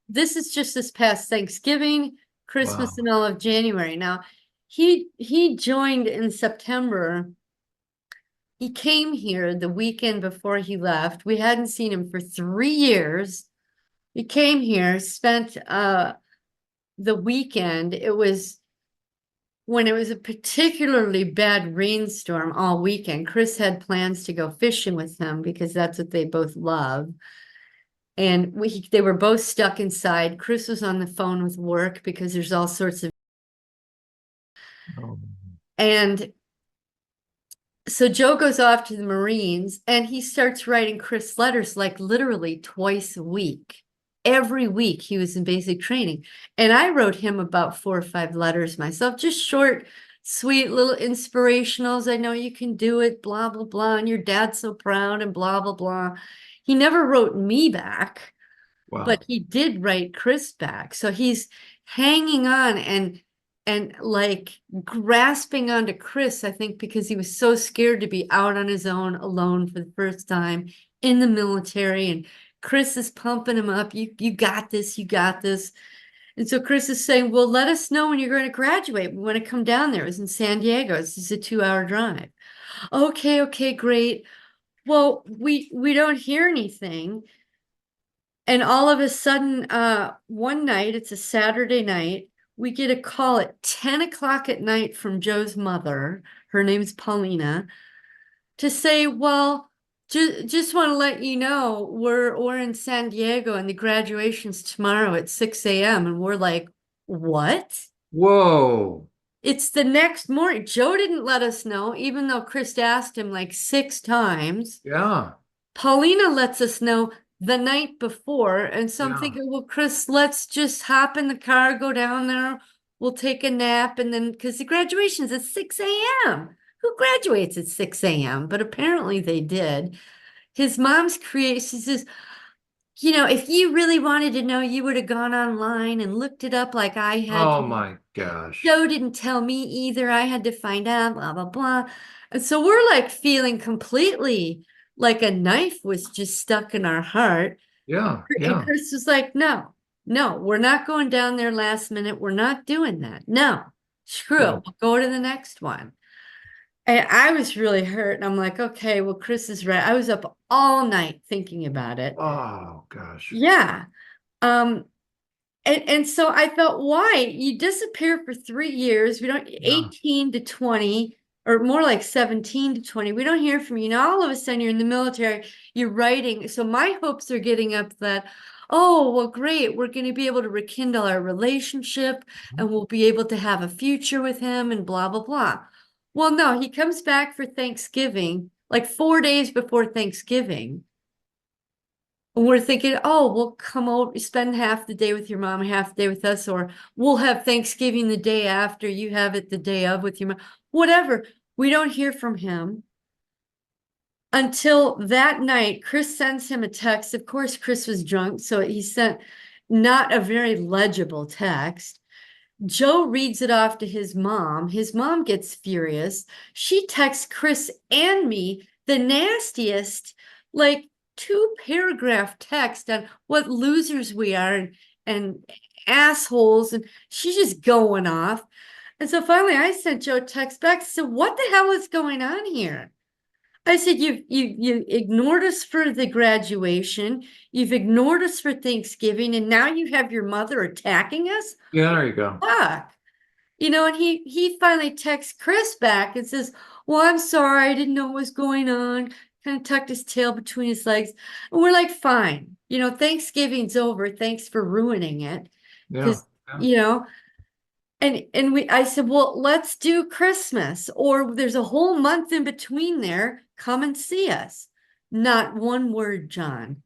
This is just this past Thanksgiving, Christmas, Wow. and all of January. Now, he joined in September. He came here the weekend before he left. We hadn't seen him for 3 years. He came here, spent the weekend. It was when it was a particularly bad rainstorm all weekend. Chris had plans to go fishing with him because that's what they both love. And they were both stuck inside. Chris was on the phone with work because there's all sorts of. Oh, And so Joe goes off to the Marines and he starts writing Chris letters like literally twice a week. Every week he was in basic training. And I wrote him about 4 or 5 letters myself, just short, sweet little inspirationals. I know you can do it, blah, blah, blah. And your dad's so proud and blah, blah, blah. He never wrote me back, wow. but he did write Chris back. So he's hanging on and like grasping onto Chris, I think, because he was so scared to be out on his own alone for the first time in the military. And Chris is pumping him up. You got this, you got this. And so Chris is saying, well, let us know when you're going to graduate. We want to come down there. It was in San Diego. This is a 2-hour drive. Okay, great. Well, we don't hear anything. And all of a sudden, one night, it's a Saturday night, we get a call at 10 o'clock at night from Joe's mother. Her name's Paulina, to say, well, just want to let you know we're in San Diego and the graduation's tomorrow at 6 a.m. And we're like, what? Whoa. It's the next morning. Joe didn't let us know, even though Chris asked him like 6 times. Yeah. Paulina lets us know the night before. And so I'm Yeah. thinking, well, Chris, let's just hop in the car, go down there. We'll take a nap. And then, because the graduation's at 6 a.m. Who graduates at 6 a.m.? But apparently they did. His mom's she says, if you really wanted to know, you would have gone online and looked it up like I had Oh to. my gosh. Joe didn't tell me either. I had to find out, blah, blah, blah. And so we're like feeling completely like a knife was just stuck in our heart. Yeah. And Yeah. Chris was like, no, we're not going down there last minute. We're not doing that. No, screw it. Good. We'll go to the next one. And I was really hurt. And I'm like, okay, well, Chris is right. I was up all night thinking about it. Oh gosh. Yeah. Um, and so I thought, why? You disappear for 3 years. We don't, Yeah. 18 to 20, or more like 17 to 20. We don't hear from you. Now, all of a sudden, you're in the military, you're writing. So my hopes are getting up that, oh, well, great. We're going to be able to rekindle our relationship and we'll be able to have a future with him and blah, blah, blah. Well, no, he comes back for Thanksgiving, like 4 days before Thanksgiving. And we're thinking, oh, we'll come over, spend half the day with your mom, half the day with us, or we'll have Thanksgiving the day after, you have it the day of with your mom, whatever. We don't hear from him until that night. Chris sends him a text. Of course, Chris was drunk, so he sent not a very legible text. Joe reads it off to his mom. His mom gets furious. She texts Chris and me the nastiest, like 2-paragraph text on what losers we are and assholes. And she's just going off. And so finally I sent Joe a text back. So what the hell is going on here? I said, you ignored us for the graduation. You've ignored us for Thanksgiving. And now you have your mother attacking us? Yeah, there you go. Fuck. And he finally texts Chris back and says, well, I'm sorry, I didn't know what was going on. Kind of tucked his tail between his legs. And we're like, fine. Thanksgiving's over. Thanks for ruining it. Yeah. Because, Yeah. I said, well, let's do Christmas, or there's a whole month in between there. Come and see us. Not one word, John.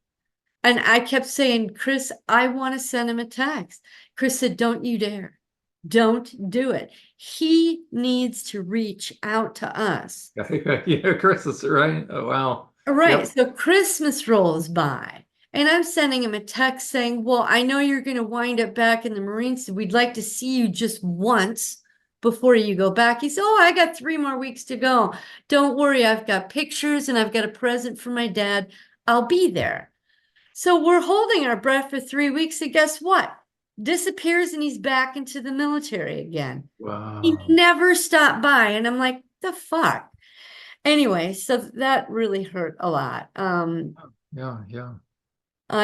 And I kept saying, Chris, I want to send him a text. Chris said, don't you dare. Don't do it. He needs to reach out to us. Yeah, Chris is right. Oh, wow. All right. Yep. So Christmas rolls by, and I'm sending him a text saying, well, I know you're going to wind up back in the Marines. So we'd like to see you just once before you go back. He said, oh, I got 3 more weeks to go. Don't worry. I've got pictures and I've got a present for my dad. I'll be there. So we're holding our breath for 3 weeks. And guess what? Disappears and he's back into the military again. He Wow. never stopped by. And I'm like, the fuck? Anyway, so that really hurt a lot. Yeah, yeah.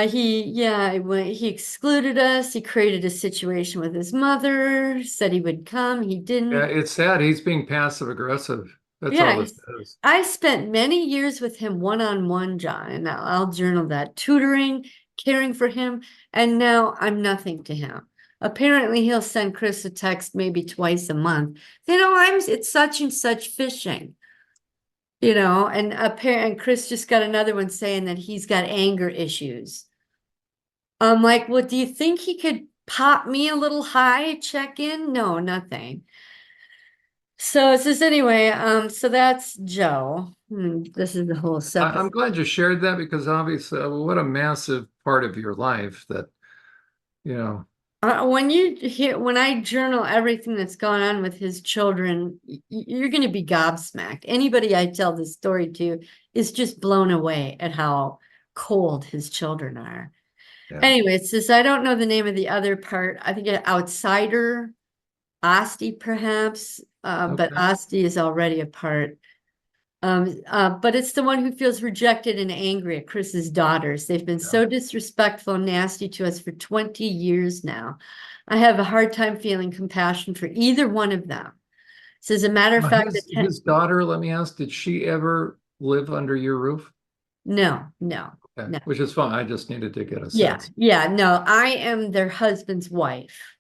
He excluded us. He created a situation with his mother, said he would come. He Yeah, didn't. it's sad. He's being passive aggressive. That's all Yeah, this is. I spent many years with him one-on-one, John, and I'll journal that, tutoring, caring for him, and now I'm nothing to him. Apparently, he'll send Chris a text maybe twice a month. It's such and such fishing. And Chris just got another one saying that he's got anger issues. I'm like, well, do you think he could pop me a little high, check in? No, nothing. So it says anyway, so that's Joe. This is the whole I'm stuff. glad you shared that because obviously, what a massive part of your life that, you know, When I journal everything that's gone on with his children, you're going to be gobsmacked. Anybody I tell this story to is just blown away at how cold his children are. yeah. Anyway, it says, I don't know the name of the other part. I think an outsider, Asti perhaps, but Okay. Asti is already a part. But it's the one who feels rejected and angry at Chris's daughters. They've been Yeah. so disrespectful and nasty to us for 20 years now. I have a hard time feeling compassion for either one of them. So as a matter of Now, fact, his daughter, let me ask, did she ever live under your roof? no, no, Okay. no. Which is fine. I just needed to get a Yeah, sense. yeah, no, I am their husband's wife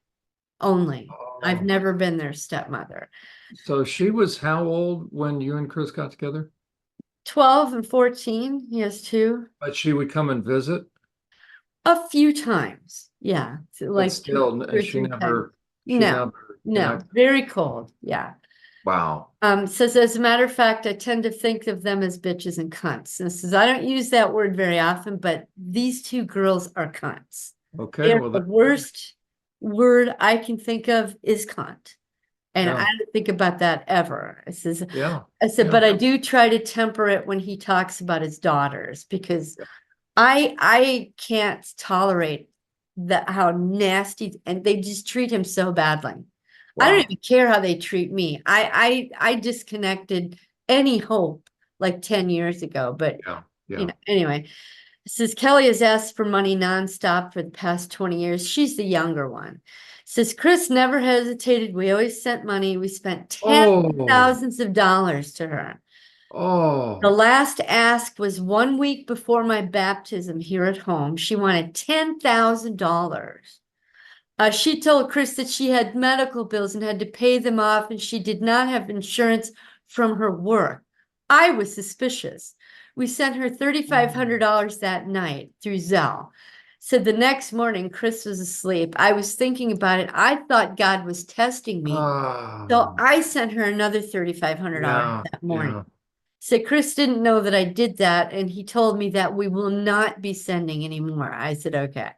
only. I've Oh, never been their stepmother. so she was how old when you and Chris got together? 12 and 14, he has 2. But she would come and visit, A few times. Yeah. So but like two still, or three times. she No, never no, connected. very cold. Yeah. Wow. Says, as a matter of fact, I tend to think of them as bitches and cunts. And says, I don't use that word very often, but these 2 girls are cunts. Okay. They're Well, the that's good. worst word I can think of is cunt. And I Yeah. don't think about that ever. Yeah. I said, Yeah. but I do try to temper it when he talks about his daughters because I can't tolerate that how nasty and they just treat him so badly. I don't Wow. even care how they treat me. I disconnected any hope like 10 years ago, but Yeah. Yeah. anyway. It says Kelly has asked for money nonstop for the past 20 years. She's the younger one. It says Chris never hesitated. We always sent money. We spent tens of Oh. thousands of dollars to her. The Oh. last ask was 1 week before my baptism here at home. She wanted $10,000. She told Chris that she had medical bills and had to pay them off, and she did not have insurance from her work. I was suspicious. We sent her $3,500 that night through Zelle. Said the next morning, Chris was asleep. I was thinking about it. I thought God was testing me. So Oh. I sent her another $3,500 Yeah. that morning. Yeah. So Chris didn't know that I did that, and he told me that we will not be sending anymore. I said, okay.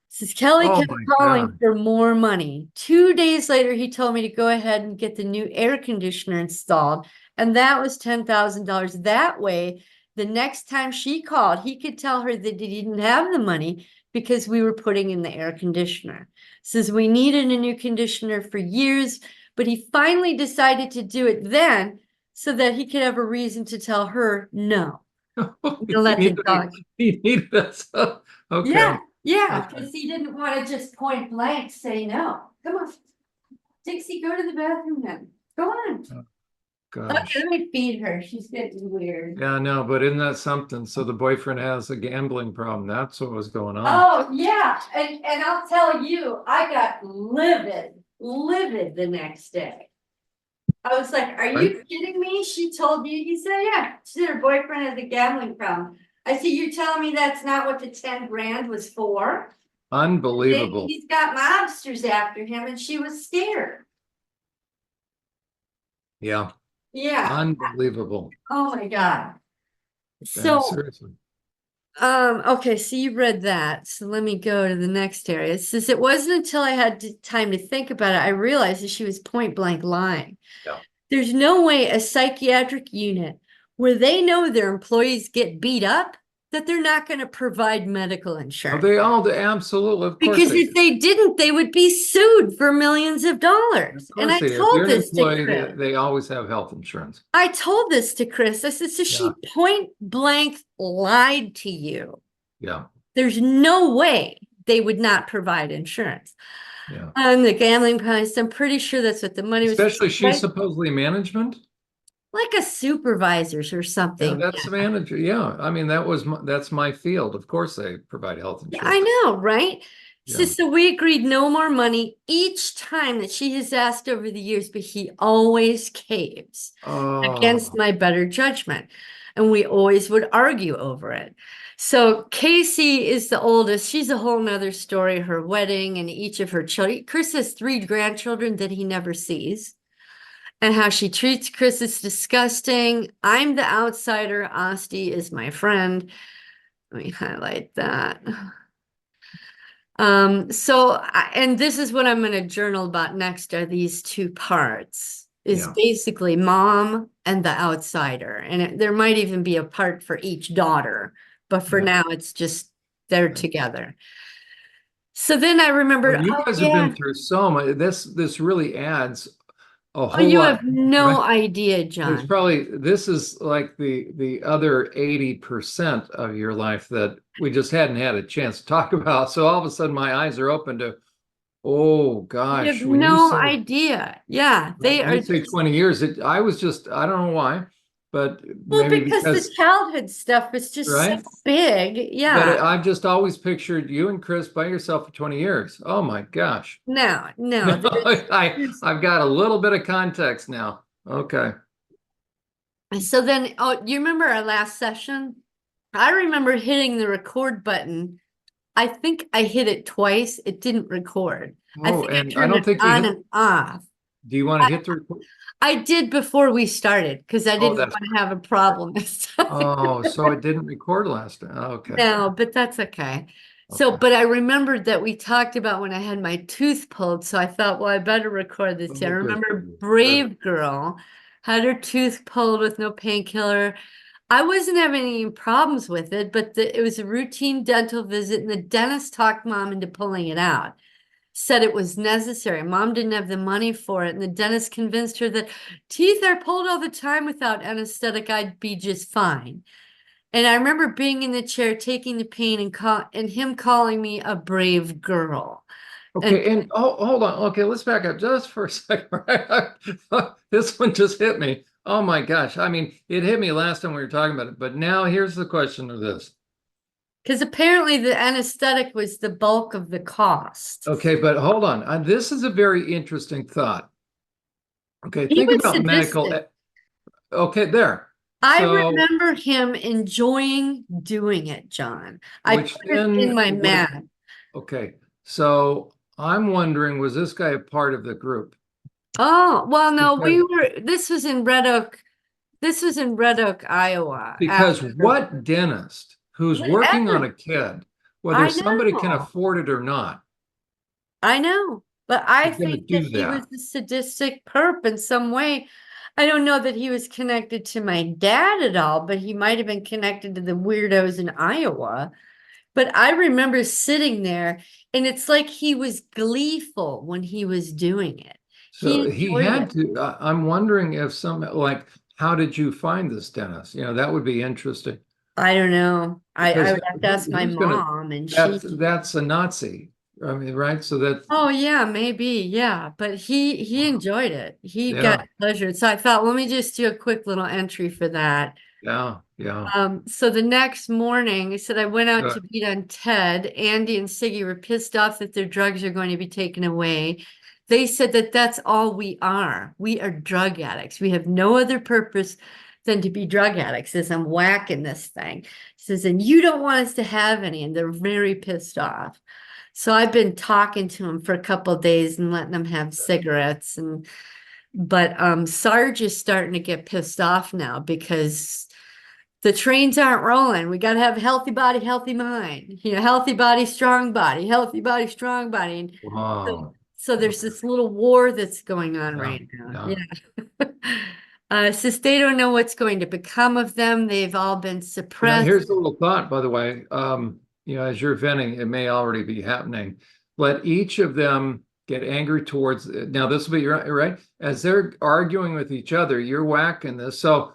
Says Kelly Oh kept my calling God. for more money. 2 days later, he told me to go ahead and get the new air conditioner installed, and that was $10,000. That way, the next time she called, he could tell her that he didn't have the money because we were putting in the air conditioner. Says we needed a new conditioner for years, but he finally decided to do it then so that he could have a reason to tell her no. He Let the needed, dog. he needed that stuff. Yeah, Okay. yeah, Okay. because he didn't want to just point blank say no. Come on, Dixie, go to the bathroom then. Go on. Okay, Gosh. let me feed her. She's getting weird. Yeah, no, but isn't that something? So the boyfriend has a gambling problem. That's what was going on. Oh, yeah, and I'll tell you, I got livid the next day. I was like, are Right? you kidding me? She told you, he said, yeah, she said her boyfriend has a gambling problem. I said, you're telling me that's not what the 10 grand was for? Unbelievable. He's got mobsters after him and she was scared. Yeah. Yeah, Unbelievable. oh my God. Yeah, So, seriously. okay, so you read that. So let me go to the next area. It says it wasn't until I had time to think about it, I realized that she was point blank lying. Yeah. There's no way a psychiatric unit where they know their employees get beat up that they're not going to provide medical Oh, insurance. they all do. Absolutely. Of course Because they if do. they didn't, they would be sued for millions of Of dollars. And course I they do. If told you're an this to employee, Chris. they always have health insurance. I told this to Chris. I said, so Yeah. she point blank lied to you. Yeah. There's no way they would not provide insurance. Yeah. The gambling price, I'm pretty sure that's what the money was. Especially she's supposedly management. Like a supervisors or Yeah, something. that's the manager. Yeah. I mean, that's my field. Of course they provide health Yeah, I insurance. know, right? So, Yeah. so we agreed no more money each time that she has asked over the years, but he always caves against Oh, my better judgment. And we always would argue over it. So Casey is the oldest. She's a whole nother story, her wedding and each of her children. Chris has 3 grandchildren that he never sees. And how she treats Chris is disgusting. I'm the outsider. Asti is my friend. Let me highlight that. And this is what I'm going to journal about next are these 2 parts is yeah. basically mom and the outsider. And there might even be a part for each daughter, but for Yeah. now it's just they're Right. together. So then I remembered, Well, you oh guys have yeah, been through so much. This really adds a oh, whole you lot, have no right? idea, There's John. probably this is like the other 80% of your life that we just hadn't had a chance to talk about. So all of a sudden my eyes are open to, oh You have gosh, no idea. Yeah, they when you are say just 20 years, I was just, I don't know why, but well, maybe because the because, childhood stuff is just so right? big. But Yeah. I've just always pictured you and Chris by yourself for 20 years. Oh my gosh. No, No, no, there's I've got a little bit of context now. Okay. so then, oh, you remember our last session? I remember hitting the record button. I think I hit it twice. It didn't record. I Oh, think I and I turned don't it think you on hit, and off. do you want to I, hit the record? I did before we started because I Oh, didn't that's want to have a problem this time. Oh, so it didn't record last time. Okay. No, but that's okay. So, Okay. but I remembered that we talked about when I had my tooth pulled. So I thought, well, I better record this. I Oh, good for remember you. Good. Brave Girl had her tooth pulled with no painkiller. I wasn't having any problems with it, but it was a routine dental visit, and the dentist talked mom into pulling it out. Said it was necessary. Mom didn't have the money for it, and the dentist convinced her that teeth are pulled all the time without anesthetic. I'd be just fine. And I remember being in the chair, taking the pain, and him calling me a brave girl. And Okay, and hold on. Okay, let's back up just for a second. This one just hit me. Oh my gosh. I mean, it hit me last time we were talking about it, but now here's the question of this. because apparently the anesthetic was the bulk of the cost. Okay, but hold on. This is a very interesting thought. Okay, He think was about medical. sadistic. Okay, there. I So, remember him enjoying doing it, John. I which put it in then my would, map. okay. So I'm wondering, was this guy a part of the group? Oh, well, no, Because this was in Red Oak. This was in Red Oak, Iowa. Because what dentist who's working on Whatever. a kid, whether I somebody can know. afford it or not, I know. But I is going to think that do he was that? a sadistic perp in some way. I don't know that he was connected to my dad at all, but he might have been connected to the weirdos in Iowa. But I remember sitting there, and it's like he was gleeful when he was doing it. He So he enjoyed had it. to, I'm wondering if some, like, how did you find this dentist? That would be interesting I don't know. I because would have to ask my who's gonna, mom, and she. that's a Nazi. I mean, right? So that, Oh yeah, maybe, yeah. But he enjoyed it. He got yeah, pleasure. So I thought, let me just do a quick little entry for that. yeah, yeah. So the next morning, I said I went out Good. to beat on Ted. Andy and Siggy were pissed off that their drugs are going to be taken away. They said that that's all we are. We are drug addicts. We have no other purpose than to be drug addicts. Says I'm whacking this thing. Says, and you don't want us to have any, and they're very pissed off. So I've been talking to them for a couple of days and letting them have cigarettes, and but Sarge is starting to get pissed off now because the trains aren't rolling. We got to have healthy body, healthy mind. Healthy body, strong body, healthy body, strong body. And so, Wow. so there's Okay. this little war that's going on Yeah, right now. yeah. Yeah. Since they don't know what's going to become of them, they've all been suppressed. Here's a little thought, by the way. As you're venting, it may already be happening. Let each of them get angry towards, now this will be right. As they're arguing with each other, you're whacking this. So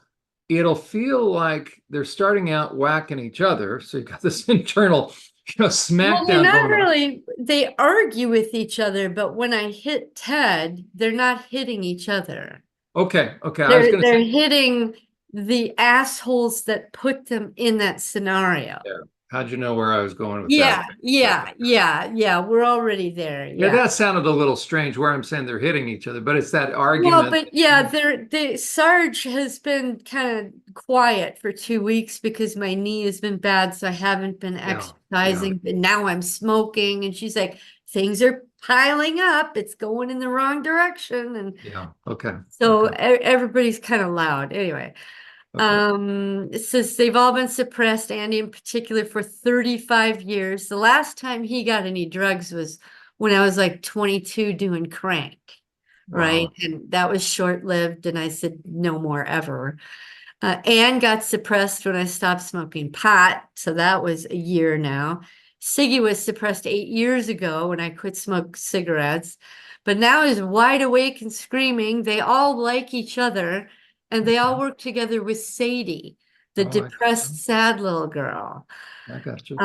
it'll feel like they're starting out whacking each other. So you've got this internal, Well, they're smackdown not going on. really, they argue with each other, but when I hit Ted, they're not hitting each other. Okay, okay. I was They're going to say, they're hitting the assholes that put them in that scenario. yeah. How'd you know where I was going with that? Yeah, yeah, yeah, yeah. We're already there. Yeah, Yeah. that sounded a little strange where I'm saying they're hitting each other, but it's that Well, argument. but yeah, the Sarge has been kind of quiet for 2 weeks because my knee has been bad, so I haven't been Yeah, yeah, exercising. But now I'm smoking, and she's like, things are piling up. It's going in the wrong direction, and yeah. Okay, so okay, everybody's kind of loud. Anyway. okay. It says they've all been suppressed, Andy in particular, for 35 years. The last time he got any drugs was when I was like 22 doing crank, right? Wow. And that was short-lived, and I said no more ever. Anne got suppressed when I stopped smoking pot, so that was a year now. Siggy was suppressed 8 years ago when I quit smoking cigarettes, but now is wide awake and screaming. They all like each other, and they all work together with Sadie, the Oh, depressed, sad little girl. I got you.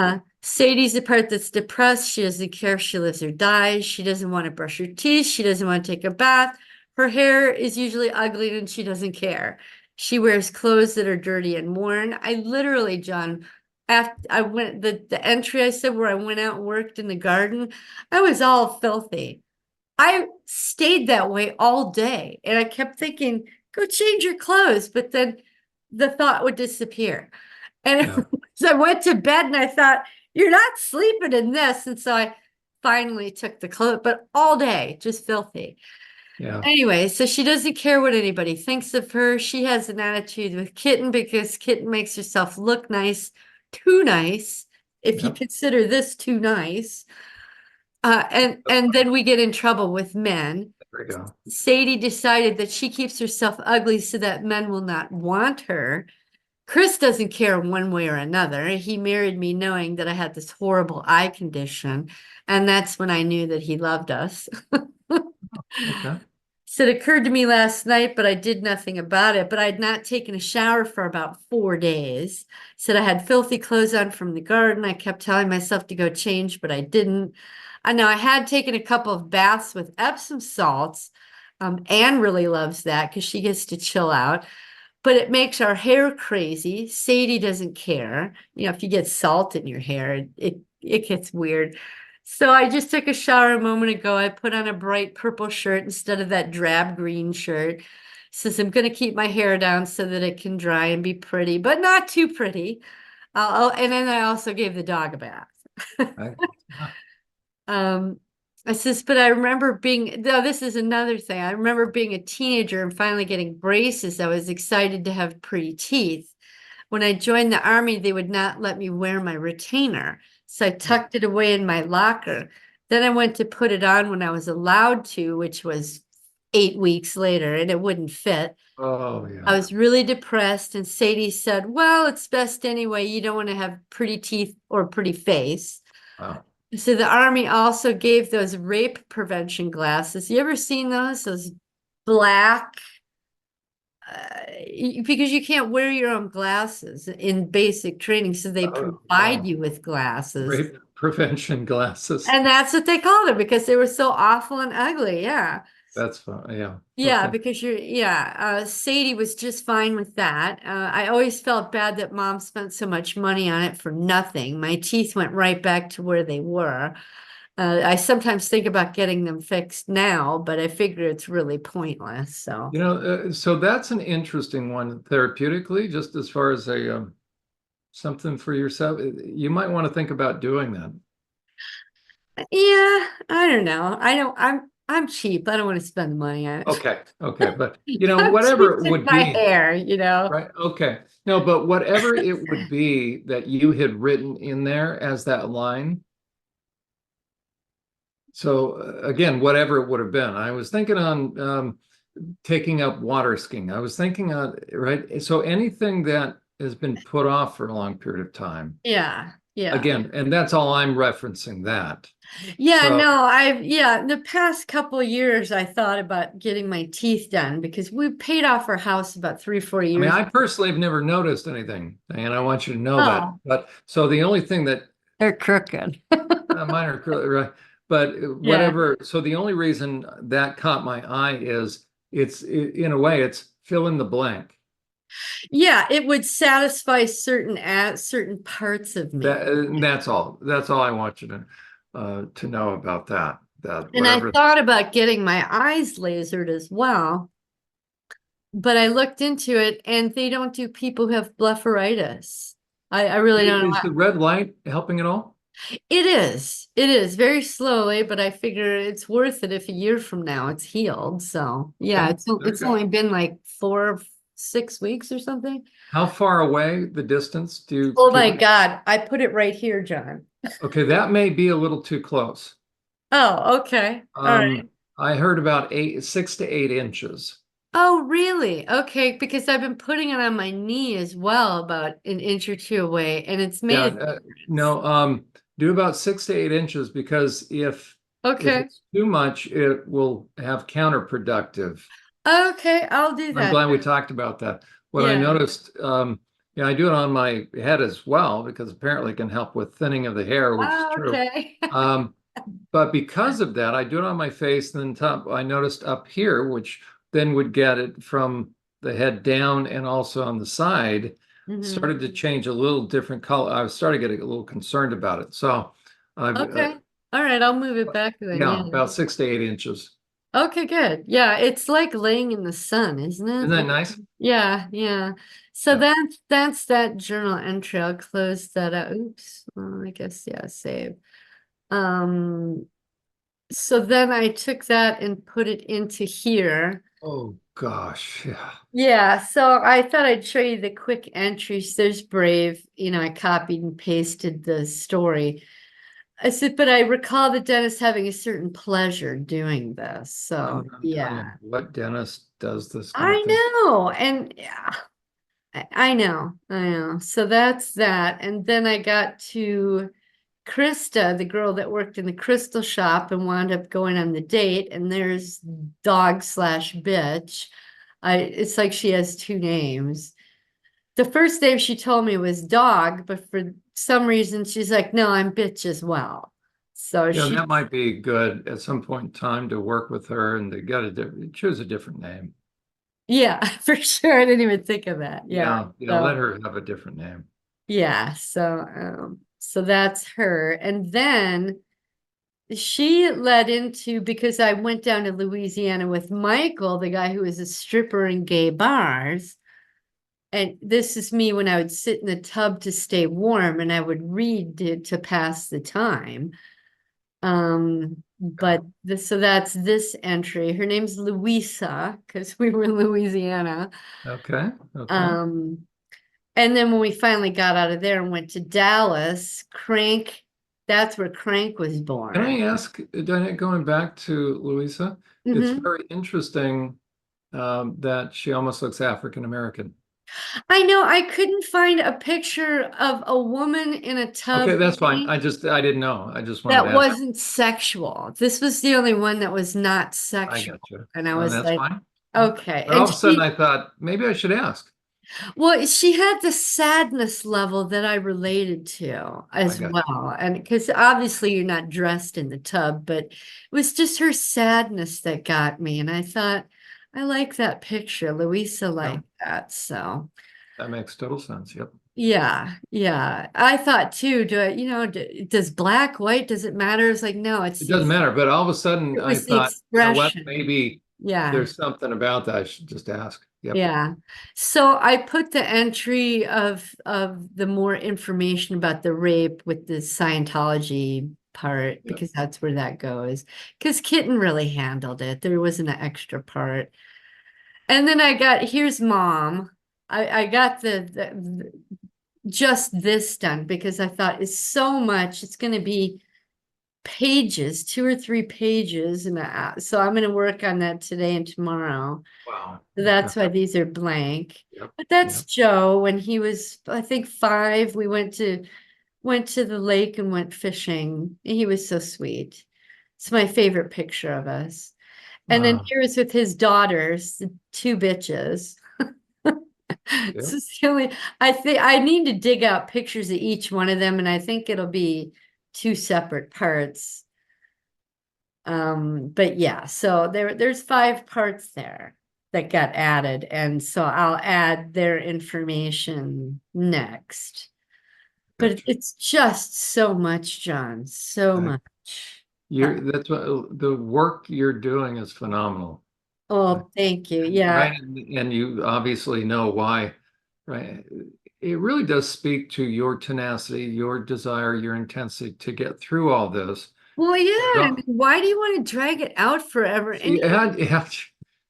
Sadie's the part that's depressed. She doesn't care if she lives or dies. She doesn't want to brush her teeth. She doesn't want to take a bath. Her hair is usually ugly and she doesn't care. She wears clothes that are dirty and worn. I literally, John, after I went the entry I said where I went out and worked in the garden, I was all filthy. I stayed that way all day, and I kept thinking, go change your clothes, but then the thought would disappear. And Yeah, so I went to bed and I thought, you're not sleeping in this. And so I finally took the clothes, but all day, just filthy. yeah, Anyway, so she doesn't care what anybody thinks of her. She has an attitude with Kitten because Kitten makes herself look nice, too nice, if you yeah. consider this too nice. And then we get in trouble with men. There we go. Sadie decided that she keeps herself ugly so that men will not want her. Chris doesn't care one way or another. He married me knowing that I had this horrible eye condition, and that's when I knew that he loved us. Okay. So it occurred to me last night, but I did nothing about it. But I had not taken a shower for about 4 days. Said I had filthy clothes on from the garden. I kept telling myself to go change, but I didn't. I know I had taken a couple of baths with Epsom salts. Anne really loves that because she gets to chill out, but it makes our hair crazy. Sadie doesn't care. If you get salt in your hair, it gets weird. So I just took a shower a moment ago. I put on a bright purple shirt instead of that drab green shirt. Says I'm going to keep my hair down so that it can dry and be pretty, but not too pretty. And then I also gave the dog a bath. I, yeah, Um, I says, but I remember being, no, this is another thing. I remember being a teenager and finally getting braces. I was excited to have pretty teeth. When I joined the army, they would not let me wear my retainer. So I tucked it away in my locker. Then I went to put it on when I was allowed to, which was 8 weeks later and it wouldn't fit. Oh I yeah. was really depressed, and Sadie said, well, it's best anyway. You don't want to have pretty teeth or pretty face. Wow. So the Army also gave those rape prevention glasses. You ever seen those? Those black, because you can't wear your own glasses in basic training, so they Oh, provide wow. you with glasses. Rape prevention glasses. And that's what they called it because they were so awful and ugly. Yeah. That's fun. Yeah. Yeah, Okay. because Sadie was just fine with that. I always felt bad that mom spent so much money on it for nothing. My teeth went right back to where they were. I sometimes think about getting them fixed now, but I figure it's really pointless. So, So that's an interesting one therapeutically, just as far as a something for yourself. You might want to think about doing that. yeah, I don't know. I'm cheap. I don't want to spend the money on it. Okay. Okay. But I'm cheap whatever it with would my be, hair. right? Okay. No, but whatever it would be that you had written in there as that line. So again, whatever it would have been, I was thinking on taking up water skiing. I was thinking on, right? So anything that has been put off for a long period of time. Yeah, yeah. Again, and that's all I'm referencing that. Yeah, So, no, the past couple years I thought about getting my teeth done because we paid off our house about 3, 4 I mean, years. I personally have never noticed anything, and I want you to know that. Oh, But so the only thing that they're crooked. mine are right, but Yeah. whatever. So the only reason that caught my eye is in a way it's fill in the blank. Yeah, it would satisfy certain parts of me. That's all. That's all I want you to know about that. That And I whatever. thought about getting my eyes lasered as well, but I looked into it and they don't do people who have blepharitis. I really don't know. Is the red light helping at all? It is. It is very slowly, but I figure it's worth it if a year from now it's healed. So yeah, Okay, it's very it's good. only been like 4, 6 weeks or something. How far away the distance do Oh my people? God, I put it right here, John. Okay, that may be a little too close. Oh, okay. All right. I heard about 6 to 8 inches. Oh, really? Okay, because I've been putting it on my knee as well, about an inch or two away, and it's Yeah, made a difference. no, do about 6 to 8 inches because if Okay. it's too much, it will have counterproductive. Okay, I'll do I'm that glad we then. talked about that. What I Yeah. noticed, I do it on my head as well because apparently it can help with thinning of the hair, which is Oh, true. okay. Um, but because of that, I do it on my face. And then top, I noticed up here, which then would get it from the head down and also on the side, Hmm. started to change a little different color. I was starting to get a little concerned about it. So I've, Okay. All right, I'll move it back then. yeah, Yeah. about 6 to 8 inches. Okay, good. Yeah, it's like laying in the sun, isn't Isn't it? that nice? Yeah, yeah. So Yeah. that's that journal entry. I'll close that out. Oops. Well, I guess yeah, save. Um, so then I took that and put it into here. Oh gosh. Yeah. Yeah, so I thought I'd show you the quick entries. There's Brave. I copied and pasted the story. I said, but I recall the dentist having a certain pleasure doing this. So I'm telling you, yeah, what dentist does this kind of I thing? know. And yeah, I know. I know. So that's that. And then I got to Krista, the girl that worked in the crystal shop and wound up going on the date. And there's dog slash bitch. It's like she has two names. The first name she told me was dog, but for some reason she's like, no, I'm bitch as well. So Yeah, she, that might be good at some point in time to work with her and to get choose a different name. yeah, for sure. I didn't even think of that. Yeah. Yeah, let So her have a different name. yeah, so that's her. And then she led into, because I went down to Louisiana with Michael, the guy who was a stripper in gay bars. And this is me when I would sit in the tub to stay warm and I would read to pass the time. But so that's this entry. Her name's Louisa because we were in Louisiana. Okay, okay. Um, and then when we finally got out of there and went to Dallas, Crank That's where Crank was Can I born. ask, Diane, going back to Louisa, it's Hmm. very interesting that she almost looks African American. I know I couldn't find a picture of a woman in a Okay, tub that's fine. naked I didn't know. I just wanted to that ask. wasn't sexual. This was the only one that was not I got sexual. you. And I Oh, was that's like, fine. okay. But all And of a sudden she, I thought maybe I should ask. well, she had the sadness level that I related to I as got well. And because obviously you're not dressed in the tub, but it was just her sadness that got me. And I thought, I like that picture. Louisa you. Yeah, liked that. So that makes total sense. Yep. yeah, yeah. I thought too, does black, white, does it matter? It's like, no, It doesn't matter. But all of a sudden it I was the thought, you know what? expression. Maybe Yeah. there's something about that. I should just ask. Yep. Yeah. So I put the entry of the more information about the rape with the Scientology part Yep. because that's where that goes. Because Kitten really handled it. There wasn't an extra part. And then I got here's mom. I got just this done because I thought it's so much. It's going to be pages, 2 or 3 pages, and so I'm going to work on that today and tomorrow. Wow. Okay. That's why these are blank. Yep. But that's Yep. Joe. When he was, I think, 5, we went to the lake and went fishing. He was so sweet. It's my favorite picture of us. And then Wow. here is with his daughters, the 2 bitches. Yep. This is the only, I think I need to dig out pictures of each one of them, and I think it'll be 2 separate parts. But yeah, so there's 5 parts there that got added, and so I'll add their information next. But Gotcha. it's just so much, John, so I- much. that's what the work you're doing is phenomenal. Oh, thank you. Right. Yeah. And you obviously know why, right? It really does speak to your tenacity, your desire, your intensity to get through all this. Well, yeah. But I mean, why do you want to drag it out forever? And yeah,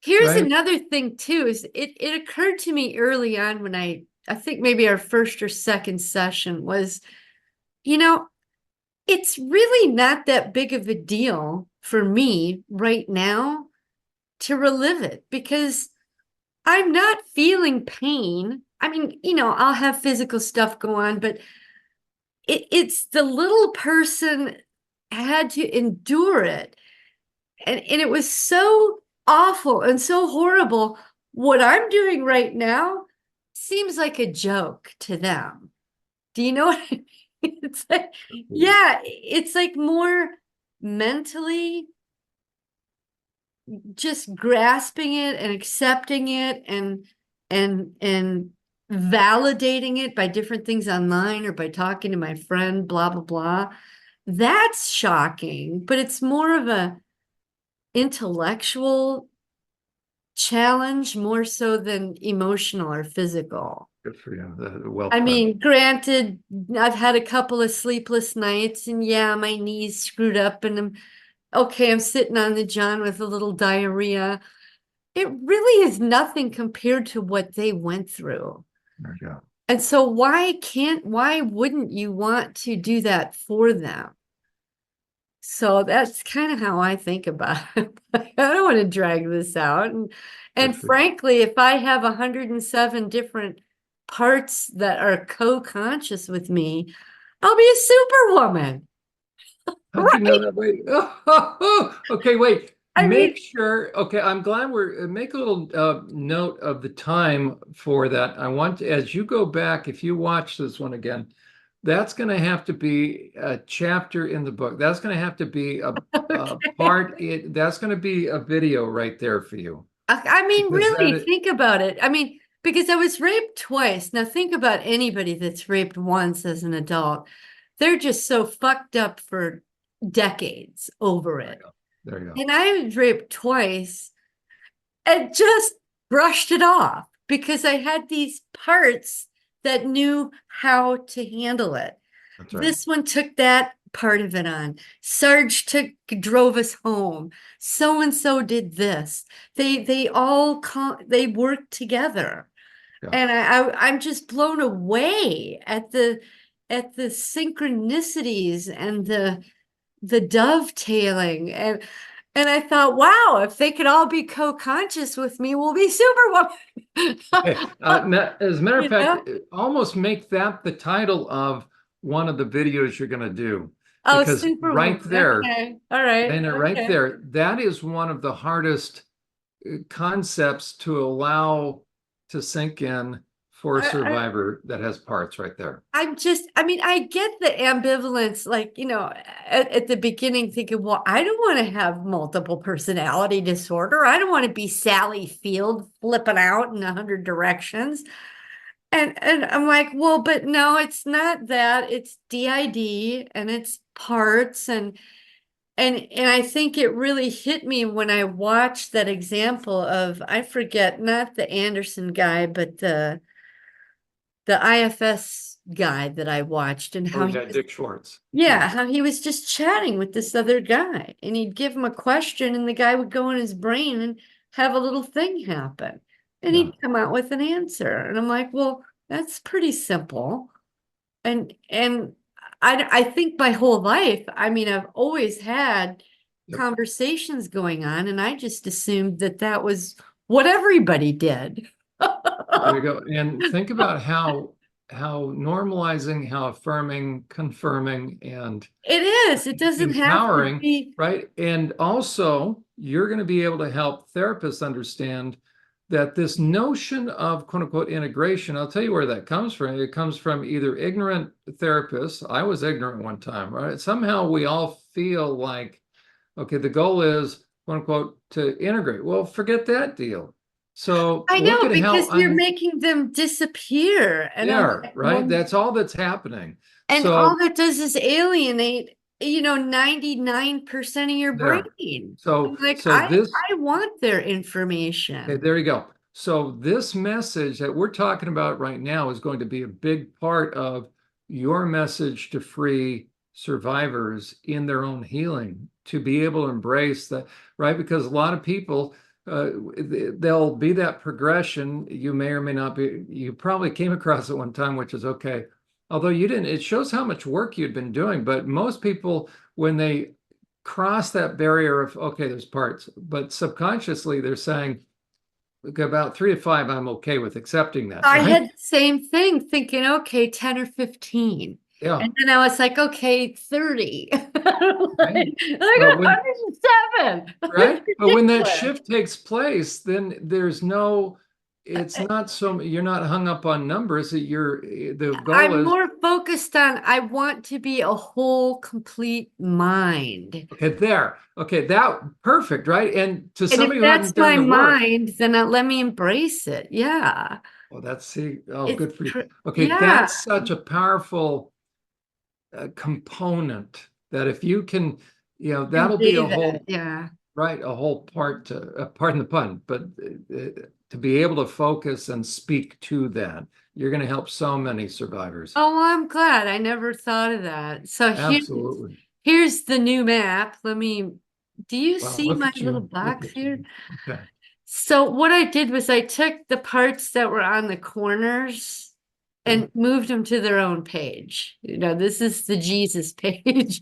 here's right? another thing too, is it occurred to me early on when I think maybe our first or second session was, you know, it's really not that big of a deal for me right now to relive it because I'm not feeling pain. I mean, I'll have physical stuff go on, but it's the little person had to endure it. And it was so awful and so horrible. What I'm doing right now seems like a joke to them. Do you know what I mean? It's like, yeah, it's like more mentally just grasping it and accepting it and validating it by different things online or by talking to my friend, blah, blah, blah. That's shocking, but it's more of a intellectual challenge more so than emotional or physical. Good for you. Well I put. mean, granted, I've had a couple of sleepless nights and yeah, my knees screwed up and I'm sitting on the john with a little diarrhea. It really is nothing compared to what they went through. There you go. And so why wouldn't you want to do that for them? So that's kind of how I think about it. I don't want to drag this out. And Good for you. frankly, if I have 107 different parts that are co-conscious with me, I'll be a superwoman. How'd you know Right? that? Wait. Okay, wait. I mean, Make sure. Okay, I'm glad we're make a little note of the time for that. I want to, as you go back, if you watch this one again, that's going to have to be a chapter in the book. That's going to have to be a okay. part. That's going to be a video right there for you I mean, because that really, is, think about it. I mean, because I was raped twice. Now think about anybody that's raped once as an adult. They're just so fucked up for decades over there you it. go. There you go. And I was raped twice and just brushed it off because I had these parts that knew how to handle it. That's right. This one took that part of it on. Sarge drove us home. So and so did this. They all they worked together. Yeah. And I'm just blown away at at the synchronicities and the dovetailing, and I thought, wow, if they could all be co-conscious with me, we'll be Superwoman. Okay. As a matter of You fact, know? almost make that the title of one of the videos you're going to do, Oh, because Superwoman. right there, Okay. All right. and right Okay. there, that is one of the hardest concepts to allow to sink in for a I, survivor that has parts right there. I mean, I get the ambivalence, like, at the beginning thinking, well, I don't want to have multiple personality disorder. I don't want to be Sally Field flipping out in 100 directions. And I'm like, well, but no, it's not that. It's DID and it's parts and I think it really hit me when I watched that example of, I forget, not the Anderson guy, but the IFS guy that I watched, and Oh how he yeah, was, Dick Schwartz. yeah, Yeah. how he was just chatting with this other guy, and he'd give him a question and the guy would go in his brain and have a little thing happen, and Yeah. he'd come out with an answer. And I'm like, well, that's pretty simple. And I think my whole life, I mean, I've always had Yep. conversations going on, and I just assumed that that was what everybody did. There you go. And think about how normalizing, how affirming, confirming, and It is. It doesn't have to empowering, be. right? And also, you're going to be able to help therapists understand that this notion of quote unquote integration, I'll tell you where that comes from. It comes from either ignorant therapists. I was ignorant one time, right? Somehow we all feel like, okay, the goal is quote unquote to integrate. Well, forget that deal. So I look know, at how because you're making them disappear. And I'm there, like, right? well, That's all that's happening. and all So that does is alienate, 99% of your there. brain. I'm So like, so this I want their Okay, information. there you go. So this message that we're talking about right now is going to be a big part of your message to free survivors in their own healing, to be able to embrace that, right? Because a lot of people, there'll be that progression. You may or may not be, you probably came across it one time, which is okay. Although you didn't, it shows how much work you'd been doing. But most people, when they cross that barrier of, okay, there's parts, but subconsciously they're saying, about 3 to 5, I'm okay with accepting that, I right? had the same thing thinking, okay, 10 or 15. Yeah. And then I was like, okay, 30. Okay. I But got when 107. right, It's but when that ridiculous. shift takes place, then there's no, it's not so you're not hung up on numbers. The goal I'm is more focused on, I want to be a whole, complete mind. okay there. Okay, that perfect, right? And to And if somebody who that's hadn't done my the work, mind, then let me embrace it. Yeah. well, that's see, oh, It's, good for you. Okay, yeah. that's such a powerful component that if you can, that'll be a Convey that. whole Yeah. right, a whole part to, pardon the pun, but to be able to focus and speak to that, you're going to help so many survivors. Oh, I'm glad. I never thought of that. So Absolutely. here's the new map. Do you Wow, see look my at little you. Look box at here? you. Okay. So what I did was I took the parts that were on the corners Okay. and moved them to their own page. This is the Jesus page.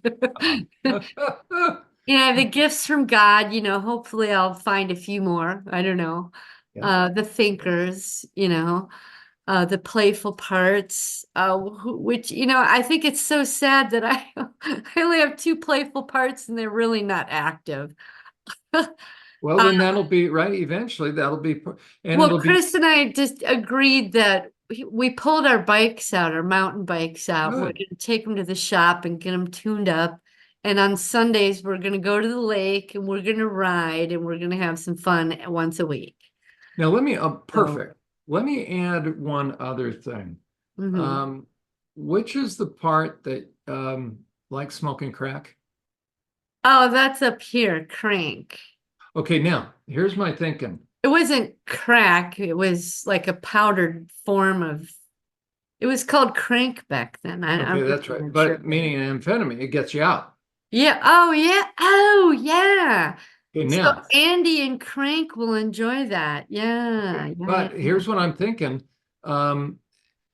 The gifts from God, hopefully I'll find a few more. I don't know. Yeah. The thinkers, the playful parts, which, I think it's so sad that I only have two playful parts and they're really not active. Well, then that'll be right. Eventually, that'll be, and Well, it'll be Chris and I just agreed that we pulled our bikes out, our mountain bikes out. We're good. going to take them to the shop and get them tuned up. And on Sundays, we're going to go to the lake and we're going to ride and we're going to have some fun once a week. Now, So, perfect. Let me add one other thing. mhm. Um, which is the part that like smoking crack? Oh, that's up here, crank. Okay, now here's my thinking. It wasn't crack. It was like a powdered form of, it was called crank back then. I'm Okay, not that's right. even sure. But meaning an amphetamine, it gets you out. Yeah. Oh, yeah. Oh, yeah. Okay, So now, Andy and Crank will enjoy that. Yeah. okay, Yeah. Yeah. but here's what I'm thinking.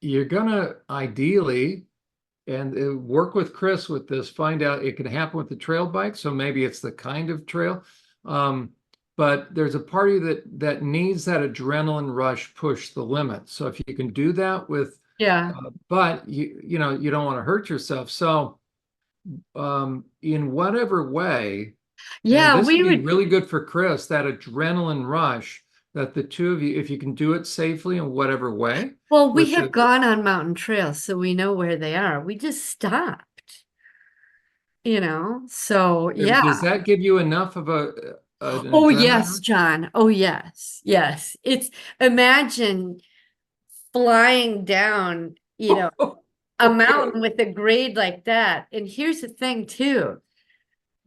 You're gonna ideally, and work with Chris with this. Find out it can happen with the trail bike, so maybe it's the kind of trail. But there's a part of you that needs that adrenaline rush, push the limit. So if you can do that with, Yeah. but you know you don't want to hurt yourself. So in whatever way, and Yeah, this would we be would. really good for Chris, that adrenaline rush that the two of you, if you can do it safely in whatever way, Well, we with have the gone on mountain trails, so we know where they are. We just stopped, So yeah. does that give you enough of an Oh adrenaline yes, rush? John. Oh yes. Yes. It's imagine flying down, a mountain with a grade like that. And here's the thing too,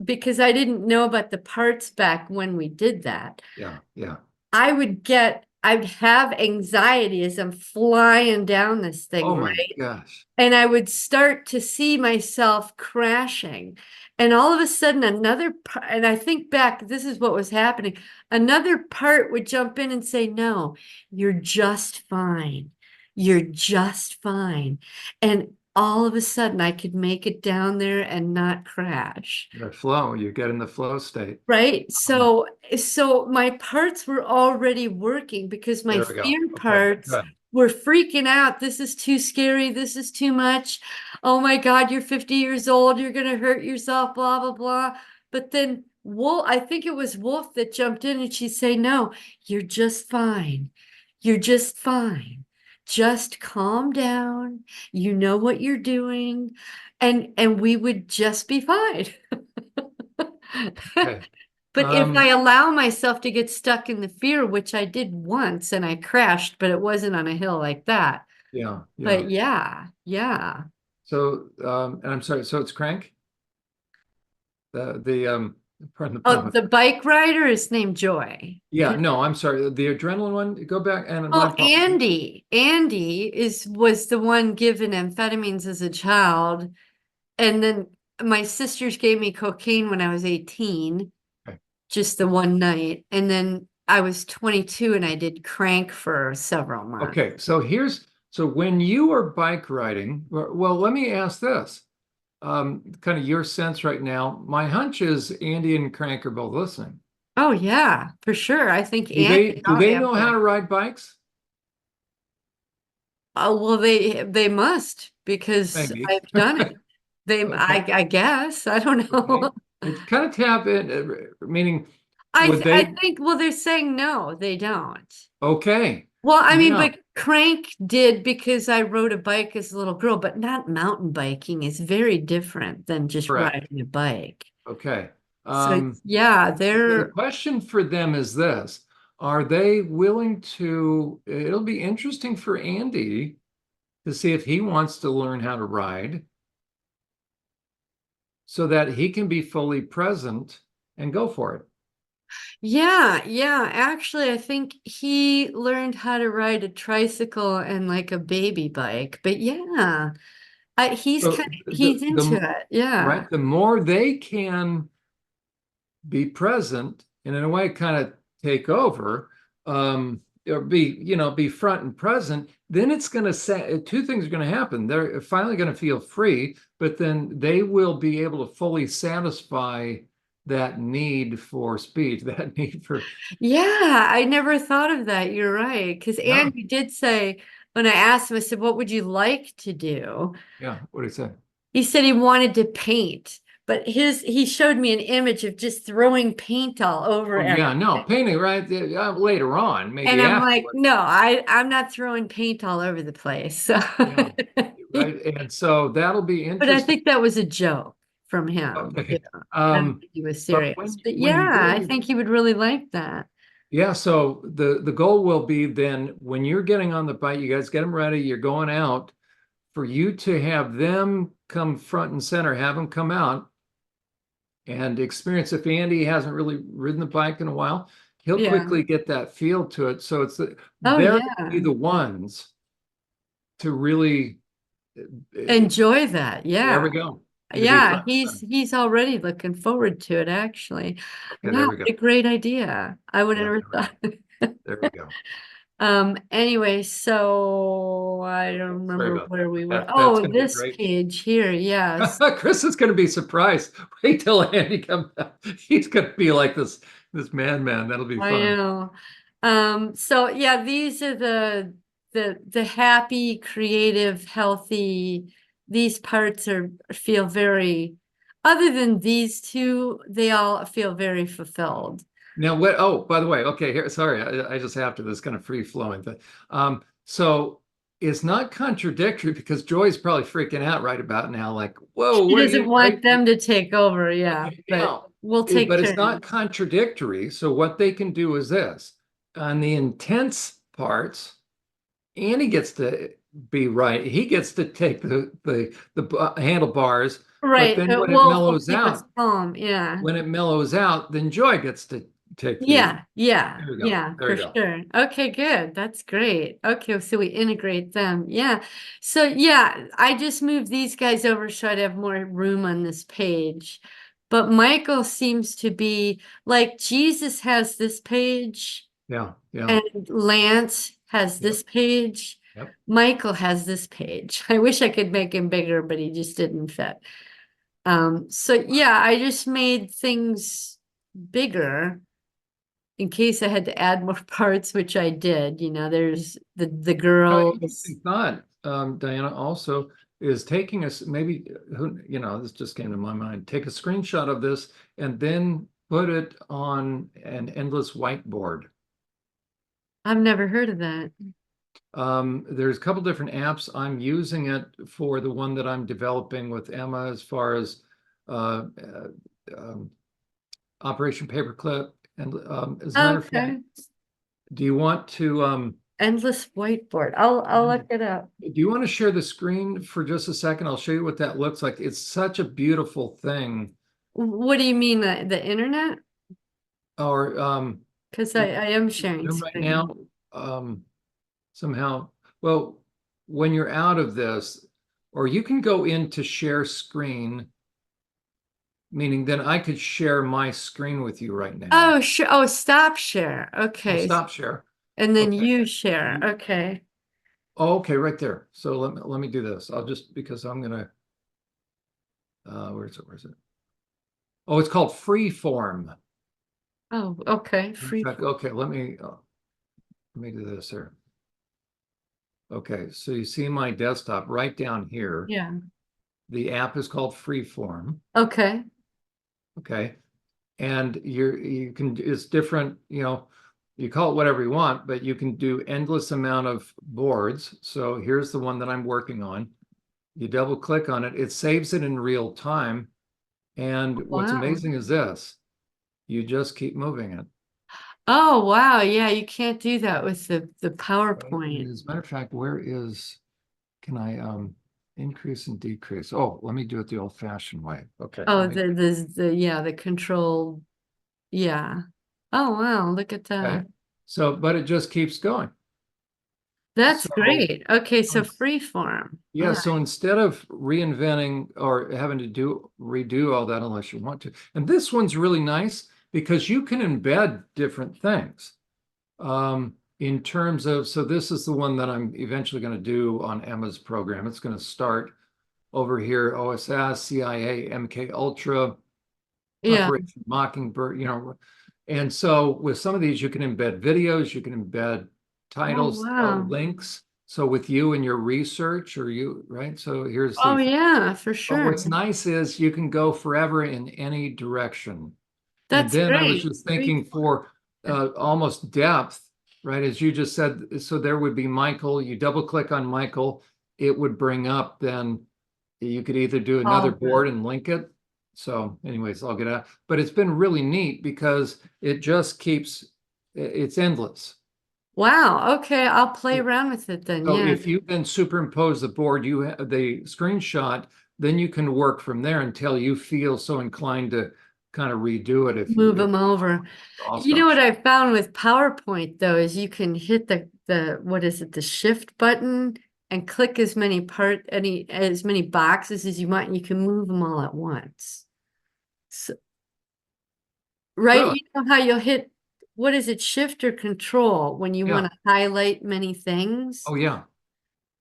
because I didn't know about the parts back when we did that. Yeah, yeah. I'd have anxiety as I'm flying down this thing, Oh my right? gosh. And I would start to see myself crashing. And all of a sudden, another part, and I think back, this is what was happening. Another part would jump in and say, no, you're just fine. You're just fine. And all of a sudden, I could make it down there and not crash. The flow, you get in the flow state. Right. So my parts were already working because my There we go. fear Okay, parts good. were freaking out. This is too scary. This is too much. Oh my God, you're 50 years old. You're going to hurt yourself, blah, blah, blah. But then Wolf, I think it was Wolf that jumped in and she'd say, no, you're just fine. You're just fine. Just calm down. You know what you're doing. And we would just be fine. Okay. But if I allow myself to get stuck in the fear, which I did once and I crashed, but it wasn't on a hill like that. Yeah, yeah. But yeah, yeah. So, and I'm sorry, so it's Crank? The pardon the Oh, pun. the bike rider is named Joy. Yeah, no, I'm sorry. The adrenaline one, go back and my Oh, apologies. Andy was the one given amphetamines as a child. And then my sisters gave me cocaine when I was 18, Okay. just the one night. And then I was 22 and I did crank for several months. Okay, so when you are bike riding, well, let me ask this. Kind of your sense right now. My hunch is Andy and Crank are both listening. Oh yeah, for sure. I think Do they Andy do they know how to ride bikes? Oh well, they must because Maybe. I've done it. Okay. I guess I don't Okay. know. It kind of tap in, meaning would I they? think well they're saying no, they don't. Okay. Well, I mean, Now, but Crank did because I rode a bike as a little girl, but not mountain biking is very different than just correct. riding a bike. Okay. So yeah, The they're question for them is this: are they willing to? It'll be interesting for Andy to see if he wants to learn how to ride so that he can be fully present and go for it. yeah. Actually, I think he learned how to ride a tricycle and like a baby bike. But yeah, So he's into it. Yeah. right, the more they can be present and in a way kind of take over, or be front and present, then it's going to say two things are going to happen. They're finally going to feel free, but then they will be able to fully satisfy that need for speed, that need for, Yeah, I never thought of that. You're right. Because yeah, Andy did say, when I asked him, I said, what would you like to do? yeah. What do you say? He said he wanted to paint, but he showed me an image of just throwing paint all over Oh yeah, no, everything. painting right later on, And maybe I'm like, afterward. no, I'm not throwing paint all over the place. So, Yeah, right. And so that'll be but I interesting. think that was a joke from him. Okay. I don't think he was But serious. But when you yeah, get I in, think he would really like that. yeah, so the goal will be then when you're getting on the bike, you guys get them ready, you're going out, for you to have them come front and center, have them come out and experience. If Andy hasn't really ridden the bike in a while, he'll Yeah. quickly get that feel to it. So Oh, they're going to be yeah. the ones to really, Enjoy that. there Yeah. we go, and to be Yeah, front and center. he's already looking forward to it, actually. Okay, Wow, there we what go. a great idea. I would Yeah, never there we go. thought. There we go. Anyway, so I don't Sorry remember about where we were. that. That's Oh, going to be this great. page here, yes. Chris is going to be surprised. Wait till Andy comes out. He's going to be like this madman. That'll be I fun. know. So yeah, these are the happy, creative, healthy, these parts are feel very, other than these two, they all feel very fulfilled. Now, what? Oh, by the way, okay. Here, sorry, I just have to. This kind of free flowing thing. So it's not contradictory because Joy's probably freaking out right about now. Like, whoa, She what are doesn't you? want them to take over, yeah, but Now, we'll take but it's not turns. contradictory. So what they can do is this: on the intense parts, Andy gets to be right. He gets to take the handlebars. But Right, then when it Wolf will mellows keep us out, calm, yeah. then Joy gets to take the. Yeah, yeah, There we go. yeah, There for we go. sure. Okay, good. That's great. Okay, so we integrate them. Yeah. So yeah, I just moved these guys over so I'd have more room on this page. But Michael seems to be like Jesus has this page Yeah, yeah, and Lance has yep, this page. yep. Michael has this page. I wish I could make him bigger, but he just didn't fit. So yeah, I just made things bigger in case I had to add more parts, which I did. There's the girls. Interesting thought, Diana, also is taking us maybe this just came to my mind. Take a screenshot of this and then put it on an endless whiteboard. I've never heard of that. There's a couple different apps. I'm using it for the one that I'm developing with Emma as far as uh, uh, um, Operation Paperclip. And as a matter of fact, Okay. do you want to Endless whiteboard. I'll look it up. do you want to share the screen for just a second? I'll show you what that looks like. It's such a beautiful thing. What do you mean the internet? Or Because I am sharing right now, screen. um, somehow, well, when you're out of this, or you can go into share screen, meaning then I could share my screen with you right now. Oh, sure. Oh, stop share. Oh, Okay. stop share. And then Okay. you share. Okay. Oh, okay, right there. So let me do this. I'll just because I'm gonna where's it? Where's it? Oh, it's called Freeform. Oh, okay. In Free. fact, okay, let me do this here. Okay, so you see my desktop right down here. Yeah. The app is called Freeform. Okay. Okay. And you can it's different, you call it whatever you want, but you can do endless amount of boards. So here's the one that I'm working on. You double click on it, it saves it in real time. And what's Wow. amazing is this, you just keep moving it. Oh, wow. Yeah, you can't do that with the Right? And PowerPoint. as a matter of fact, can I increase and decrease? Oh, let me do it the old fashioned way. Okay, Oh, let me, the control. Yeah. Oh, wow. Look at okay. that. So, but it just keeps going. That's So, great. Okay, so free form. All yeah, so right. instead of reinventing or having to redo all that unless you want to, and this one's really nice because you can embed different things. In terms of, so this is the one that I'm eventually going to do on Emma's program. It's going to start over here, OSS, CIA, MK Ultra, Yeah. Operation Mockingbird, and so with some of these, you can embed videos, you can embed Oh, titles, wow. links. So with you and your research, or you, right? So here's Oh, the. yeah, for But sure. what's nice is you can go forever in any direction. And That's then I was great. just Free thinking for almost depth, right? As you just said, so there would be Michael. You double click on Michael, it would bring up then you could either do another all board and link it. So anyways, I'll get out. But it's been really neat because it just keeps, it's endless. Wow. Okay, I'll play around with it then. So Yeah. if you then superimpose the board, you have the screenshot, then you can work from there until you feel so inclined to kind of redo it Move if them over. I'll You know stop what sharing. I found with PowerPoint though is you can hit the what is it, the shift button and click as many boxes as you want, and you can move them all at once. So, right? Really? You know how you'll hit what is it, shift or control when you want Yeah. to highlight many things? Oh, yeah.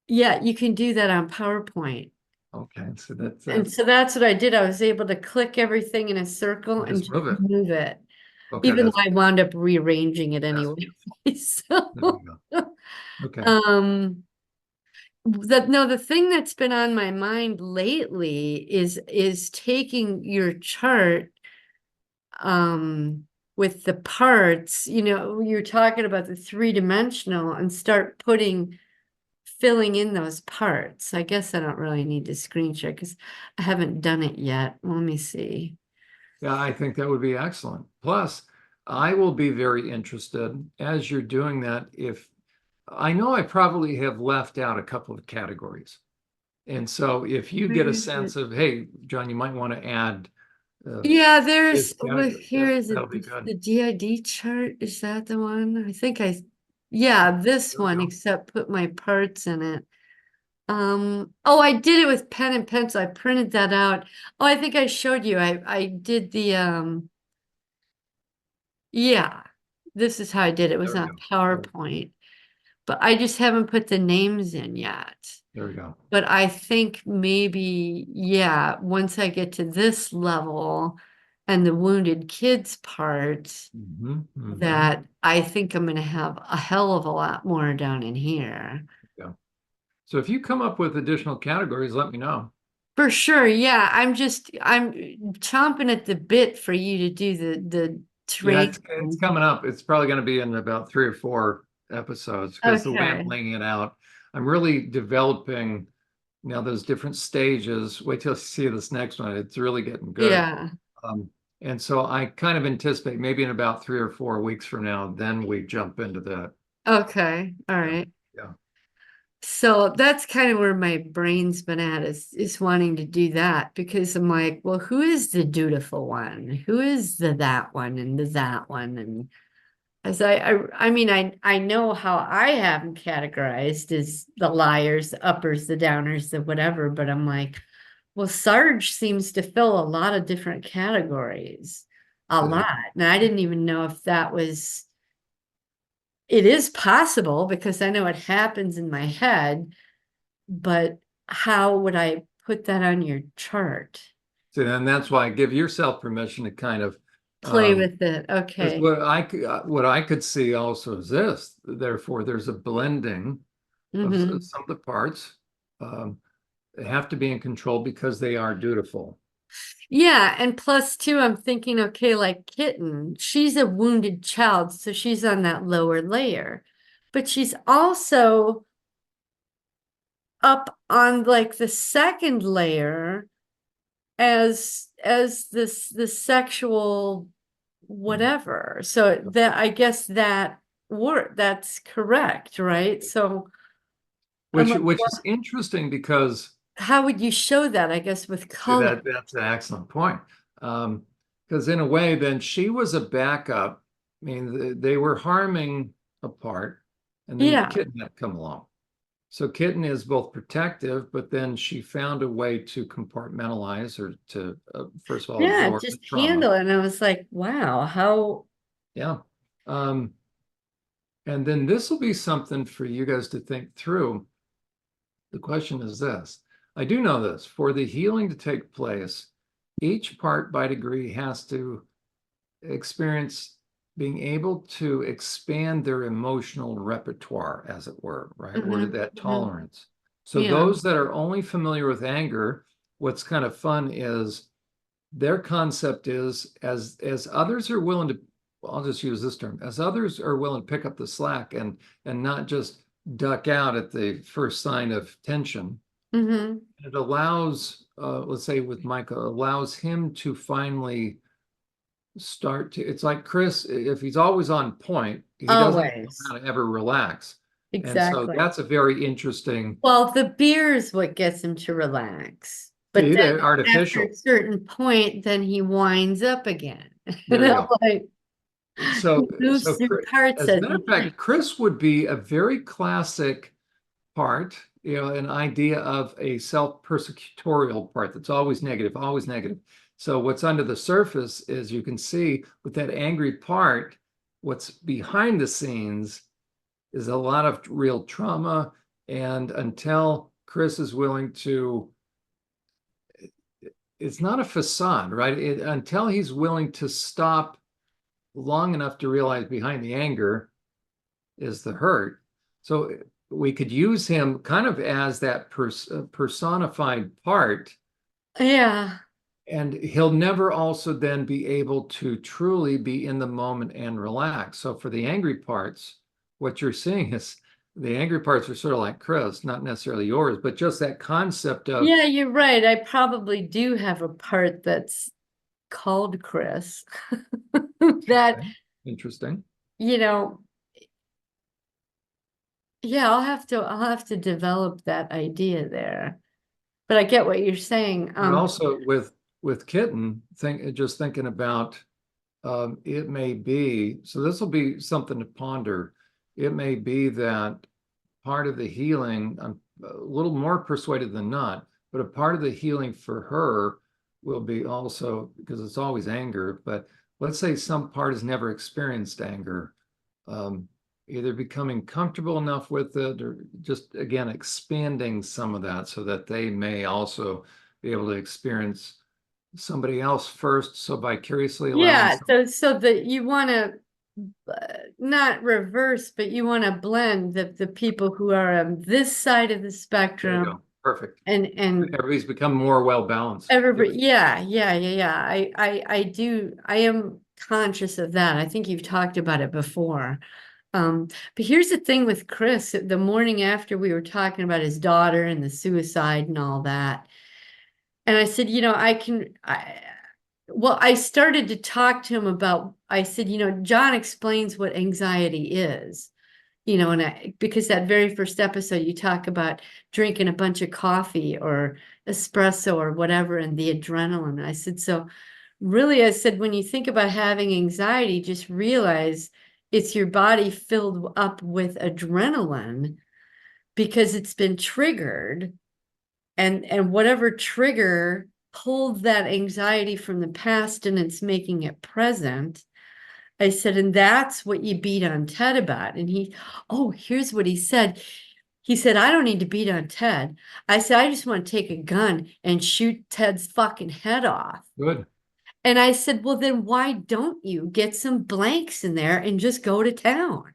Yeah, you can do that on PowerPoint. Okay. So And that's so that's what I did. I was able to click everything in a circle and just just move it. move it. Okay. Even though I wound up rearranging it That's anyway. beautiful. There So, you go. Okay. um, the thing that's been on my mind lately is taking your chart, with the parts, you're talking about the three-dimensional and start filling in those parts. I guess I don't really need to screen share because I haven't done it yet. Let me see. Yeah, I think that would be excellent. Plus, I will be very interested as you're doing that. If I know I probably have left out a couple of categories. And so if you Where get a is it? sense of, hey, John, you might want to add Yeah, this well, category, here is that'll it, be good. the D.I.D chart. Is that the one? Yeah, this There we one, go. except put my parts in it. Oh, I did it with pen and pencil. I printed that out. Oh, I think I showed you. I did yeah, this is how I did it. It There was we on go. PowerPoint, but I just haven't put the names in yet. There we go. But I think maybe, yeah, once I get to this level and the wounded kids part, Hmm. that I think I'm going to have a hell of a lot more down in here. Yeah. So if you come up with additional categories, let me know. For sure, yeah. I'm chomping at the bit for you to do the Yeah, training. it's coming up. It's probably going to be in about 3 or 4 episodes because the way I'm Okay. laying it out, I'm really developing now those different stages. Wait till you see this next one. It's really getting good. Yeah. Um, and so I kind of anticipate maybe in about 3 or 4 weeks from now, then we jump into that. Okay. All Yeah. right. Yeah. So that's kind of where my brain's been at is wanting to do that because I'm like, well, who is the dutiful one? Who is the that one and the that one? And as I mean, I know how I have them categorized as the liars, the uppers, the downers, the whatever, but I'm like, well, Sarge seems to fill a lot of different categories, a So lot. And I didn't even know if that was, it is possible because I know it happens in my head, but how would I put that on your chart? and that's why I give yourself permission to kind of Play um, with it. because Okay. what I could see also is this. Therefore, there's a blending of Mm-hmm. some of the parts. Um, they have to be in control because they are dutiful. Yeah, and plus too, I'm thinking, okay, like Kitten, she's a wounded child, so she's on that lower layer. But she's also up on like the second layer as the sexual whatever. So that I guess that's correct, right? So I'm like, Which is interesting because how would you show that, I guess, with color? that's an excellent point. Because in a way, then she was a backup. I mean, they were harming a part, and then Yeah. Kitten had come along. So Kitten is both protective, but then she found a way to compartmentalize or to first of all Yeah, absorb the just trauma. handle it. And I was like, wow, how Yeah. Um, and then this will be something for you guys to think through. The question is this. I do know this. For the healing to take place, each part by degree has to experience being able to expand their emotional repertoire, as it were, right? Or Mhm, that mhm. tolerance. So Yeah. those that are only familiar with anger, what's kind of fun is their concept is as others are willing to, well, I'll just use this term, as others are willing to pick up the slack and not just duck out at the first sign of tension, Hmm. it allows, let's say with Michael, allows him to finally start to, it's like Chris, if he's always on point, he doesn't know Always. how to ever relax. And so Exactly. that's a very interesting, Well, the beer is what gets him to relax. But see, then they're after artificial. a certain point, then he winds up again. And There you I'm go. like, So, he moves so through parts as a as matter of fact, Chris would be a very classic part, an idea of a self-persecutorial part that's always negative, always negative. So what's under the surface is you can see with that angry part, what's behind the scenes is a lot of real trauma. And until Chris is willing to, it's not a facade, right? Until he's willing to stop long enough to realize behind the anger is the hurt. So we could use him kind of as that personified part, Yeah. and he'll never also then be able to truly be in the moment and relax. So for the angry parts, what you're seeing is the angry parts are sort of like Chris, not necessarily yours, but just that concept of, Yeah, you're right. I probably do have a part that's called Chris that, okay, interesting. you know, yeah, I'll have to develop that idea there. But I get what you're saying. But also with Kitten, just thinking about, it may be, so this will be something to ponder. It may be that part of the healing, I'm a little more persuaded than not, but a part of the healing for her will be also, because it's always anger, but let's say some part has never experienced anger, either becoming comfortable enough with it or just, again, expanding some of that so that they may also be able to experience somebody else first, so vicariously allowing Yeah, some. so that you want to not reverse, but you want to blend the people who are on this side of the There you spectrum go. Perfect. and Everybody's become more well balanced. everybody. Yes. Yeah. I am conscious of that. I think you've talked about it before. But here's the thing with Chris, the morning after we were talking about his daughter and the suicide and all that. And I said, well, I started to talk to him about, I said, Jon explains what anxiety is, because that very first episode, you talk about drinking a bunch of coffee or espresso or whatever and the adrenaline. I said, so really, I said, when you think about having anxiety, just realize it's your body filled up with adrenaline because it's been triggered, and whatever trigger pulled that anxiety from the past and it's making it present. I said, and that's what you beat on Ted about. And here's what he said. He said, I don't need to beat on Ted. I said, I just want to take a gun and shoot Ted's fucking head off. Good. And I said, well, then why don't you get some blanks in there and just go to town?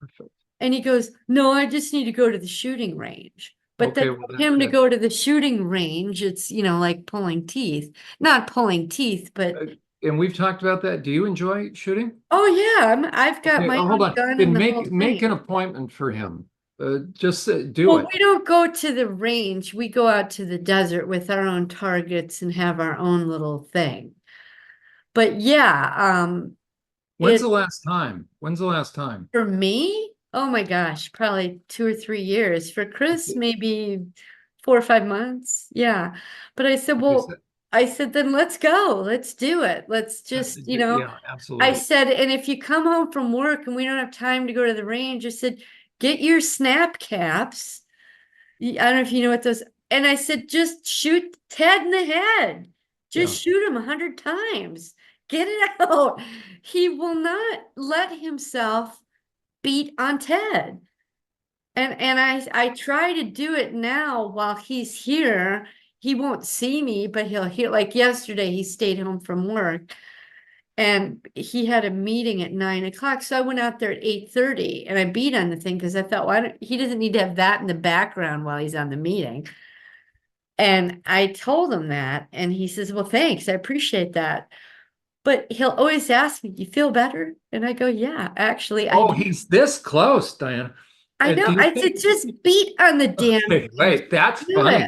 Perfect. And he goes, no, I just need to go to the shooting range. But then Okay, well for him to go to the shooting range, it's, like pulling teeth. Not pulling teeth, but and we've talked about that. Do you enjoy shooting? oh yeah, I've got Okay, my oh, hold own on. gun Then and the whole make an thing. appointment for him. Just do Well, it. we don't go to the range. We go out to the desert with our own targets and have our own little thing. But yeah, When's it the last time? When's the last time? for me, oh my gosh, probably 2 or 3 years. For Chris, Okay. maybe 4 or 5 months. Yeah. But I said, Okay, so, well, I said, then let's go. Let's do it. Let's just, yeah, I absolutely. said, and if you come home from work and we don't have time to go to the range, I said, get your snap caps. I don't know if you know what those, and I said, just shoot Ted in the head. Yeah. Just shoot him 100 times. Get it out. He will not let himself beat on Ted. And I try to do it now while he's here. He won't see me, but he'll hear, like yesterday, he stayed home from work and he had a meeting at 9 o'clock. So I went out there at 8:30 and I beat on the thing because I thought, he doesn't need to have that in the background while he's on the meeting. And I told him that, and he says, well, thanks, I appreciate that. But he'll always ask me, do you feel better? And I go, yeah, actually, I Oh, do. he's this close, Diana. I know. Do you I said, think? just beat on the damn Okay, thing. wait, that's Do it. funny.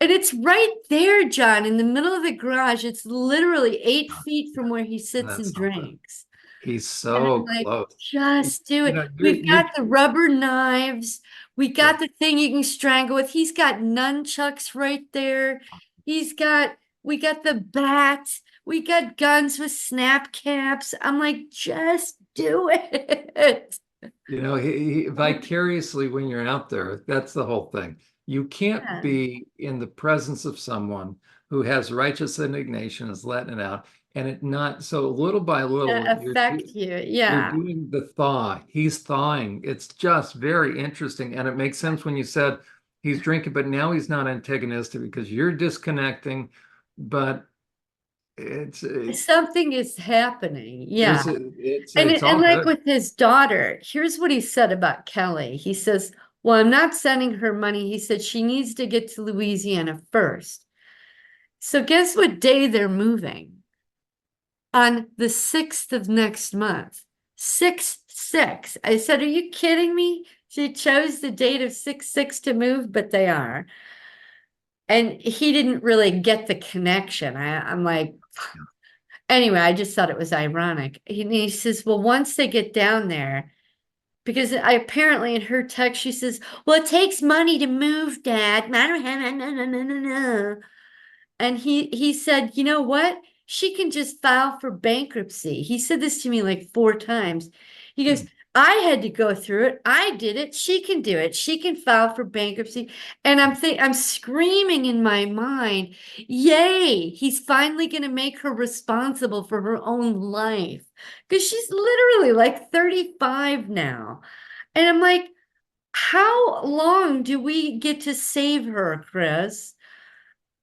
And it's right there, Jon, in the middle of the garage. It's literally 8 feet from where he sits and That's so good. drinks. He's And so I'm like, close. just do it. We've You're got the rubber knives. We sure. got the thing you can strangle with. He's got nunchucks right there. We got the bats. We got guns with snap caps. I'm like, just do it. Vicariously when you're out there, that's the whole thing. You can't Yeah. be in the presence of someone who has righteous indignation, is letting it out, and it not so little by little affect you. you're Yeah. doing the thaw. He's thawing. It's just very interesting. And it makes sense when you said he's drinking, but now he's not antagonistic because you're disconnecting. But it's Something is happening. Yeah. there's And it's and all like good. with his daughter, here's what he said about Kelly. He says, "Well, I'm not sending her money." He said she needs to get to Louisiana first. So guess what day they're moving? On the 6th of next month. 6/6. I said, "Are you kidding me?" She chose the date of 6/6 to move, but they are. And he didn't really get the connection. I'm like, anyway, I just thought it was ironic. He says, "Well, once they get down there," because I apparently in her text, she says, "Well, it takes money to move, Dad." I don't have, no, no, no, no, no. And he said, "You know what? She can just file for bankruptcy." He said this to me like 4 times. He goes, "I had to go through it. I did it. She can do it. She can file for bankruptcy." And I'm screaming in my mind, "Yay, he's finally going to make her responsible for her own life." Because she's literally like 35 now. And I'm like, how long do we get to save her, Chris?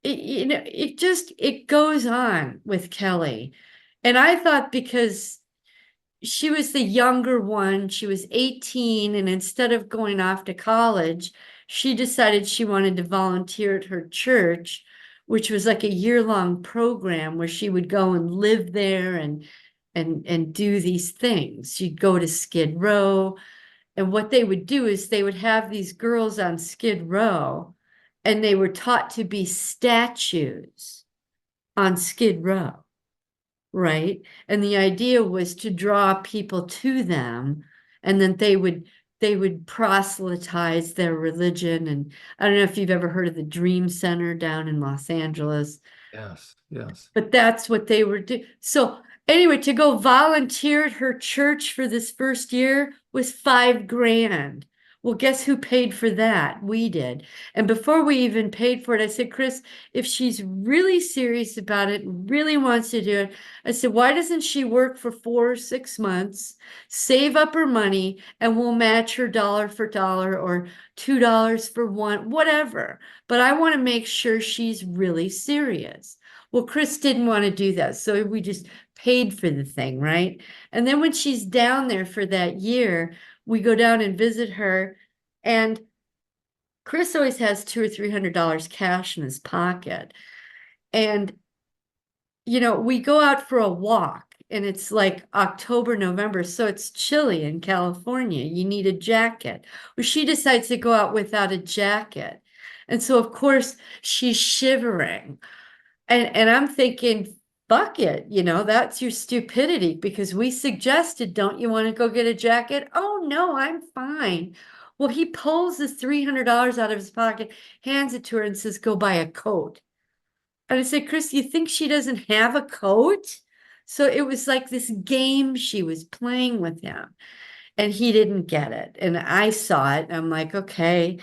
It goes on with Kelly. And I thought because she was the younger one, she was 18, and instead of going off to college, she decided she wanted to volunteer at her church, which was like a year-long program where she would go and live there and do these things. She'd go to Skid Row, and what they would do is they would have these girls on Skid Row, and they were taught to be statues on Skid Row, right? And the idea was to draw people to them, and then they would proselytize their religion. And I don't know if you've ever heard of the Dream Center down in Los Angeles. Yes, yes. But that's what they were doing. So anyway, to go volunteer at her church for this first year was 5 grand. Well, guess who paid for that? We did. And before we even paid for it, I said, "Chris, if she's really serious about it, really wants to do it," I said, "why doesn't she work for 4 or 6 months, save up her money, and we'll match her dollar for dollar or $2 for one, whatever. But I want to make sure she's really serious." Well, Chris didn't want to do that, so we just paid for the thing, right? And then when she's down there for that year, we go down and visit her, and Chris always has $200 or $300 cash in his pocket. And we go out for a walk, and it's like October, November, so it's chilly in California. You need a jacket. Well, she decides to go out without a jacket. And so, of course, she's shivering. And I'm thinking, fuck it, that's your stupidity, because we suggested, "Don't you want to go get a jacket?" "Oh, no, I'm fine." Well, he pulls this $300 out of his pocket, hands it to her, and says, "Go buy a coat." And I said, "Chris, you think she doesn't have a coat?" So it was like this game she was playing with him, and he didn't get it. And I saw it, and I'm like, okay.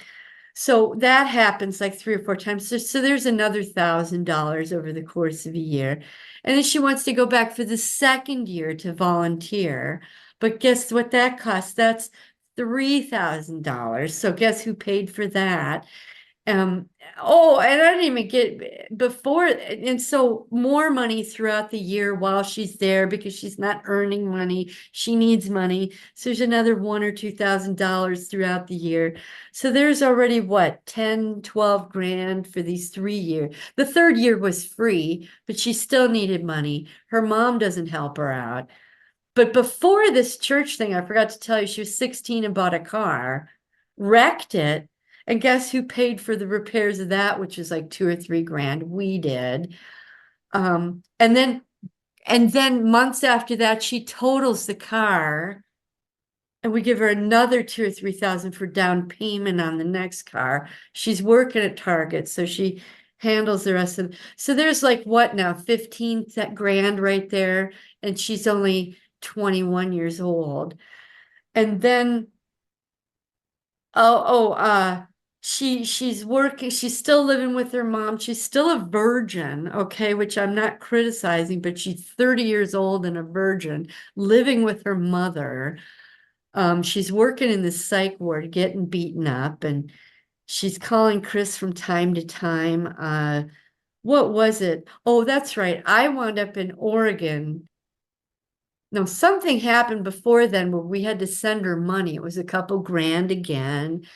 So that happens like 3 or 4 times. So there's another $1,000 over the course of a year. And then she wants to go back for the second year to volunteer. But guess what that costs? That's $3,000. So guess who paid for that? Um, oh, and I didn't even get before, and so more money throughout the year while she's there because she's not earning money. She needs money. So there's another $1 or $2,000 throughout the year. So there's already what, 10, 12 grand for these 3 years. The third year was free, but she still needed money. Her mom doesn't help her out. But before this church thing, I forgot to tell you, she was 16 and bought a car, wrecked it. And guess who paid for the repairs of that, which is like 2 or 3 grand? We did. And then months after that, she totals the car, and we give her another 2 or 3 thousand for down payment on the next car. She's working at Target, so she handles the rest of. So there's like what now, 15 grand right there, and she's only 21 years old. And then, oh, she's working, she's still living with her mom. She's still a virgin, okay, which I'm not criticizing, but she's 30 years old and a virgin, living with her mother. She's working in the psych ward, getting beaten up, and she's calling Chris from time to time. What was it? Oh, that's right. I wound up in Oregon. No, something happened before then where we had to send her money. It was a couple grand again.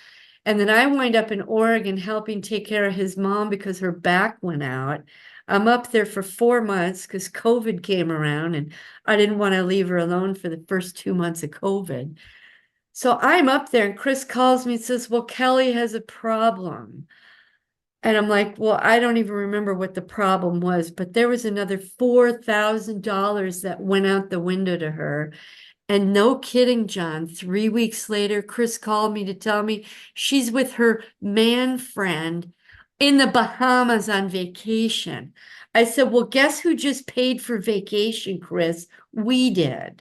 And then I wind up in Oregon helping take care of his mom because her back went out. I'm up there for 4 months because COVID came around and I didn't want to leave her alone for the first 2 months of COVID. So I'm up there and Chris calls me and says, well, Kelly has a problem. And I'm like, well, I don't even remember what the problem was, but there was another $4,000 that went out the window to her. And no kidding, Jon, 3 weeks later, Chris called me to tell me she's with her man friend in the Bahamas on vacation. I said, well, guess who just paid for vacation, Chris? We did.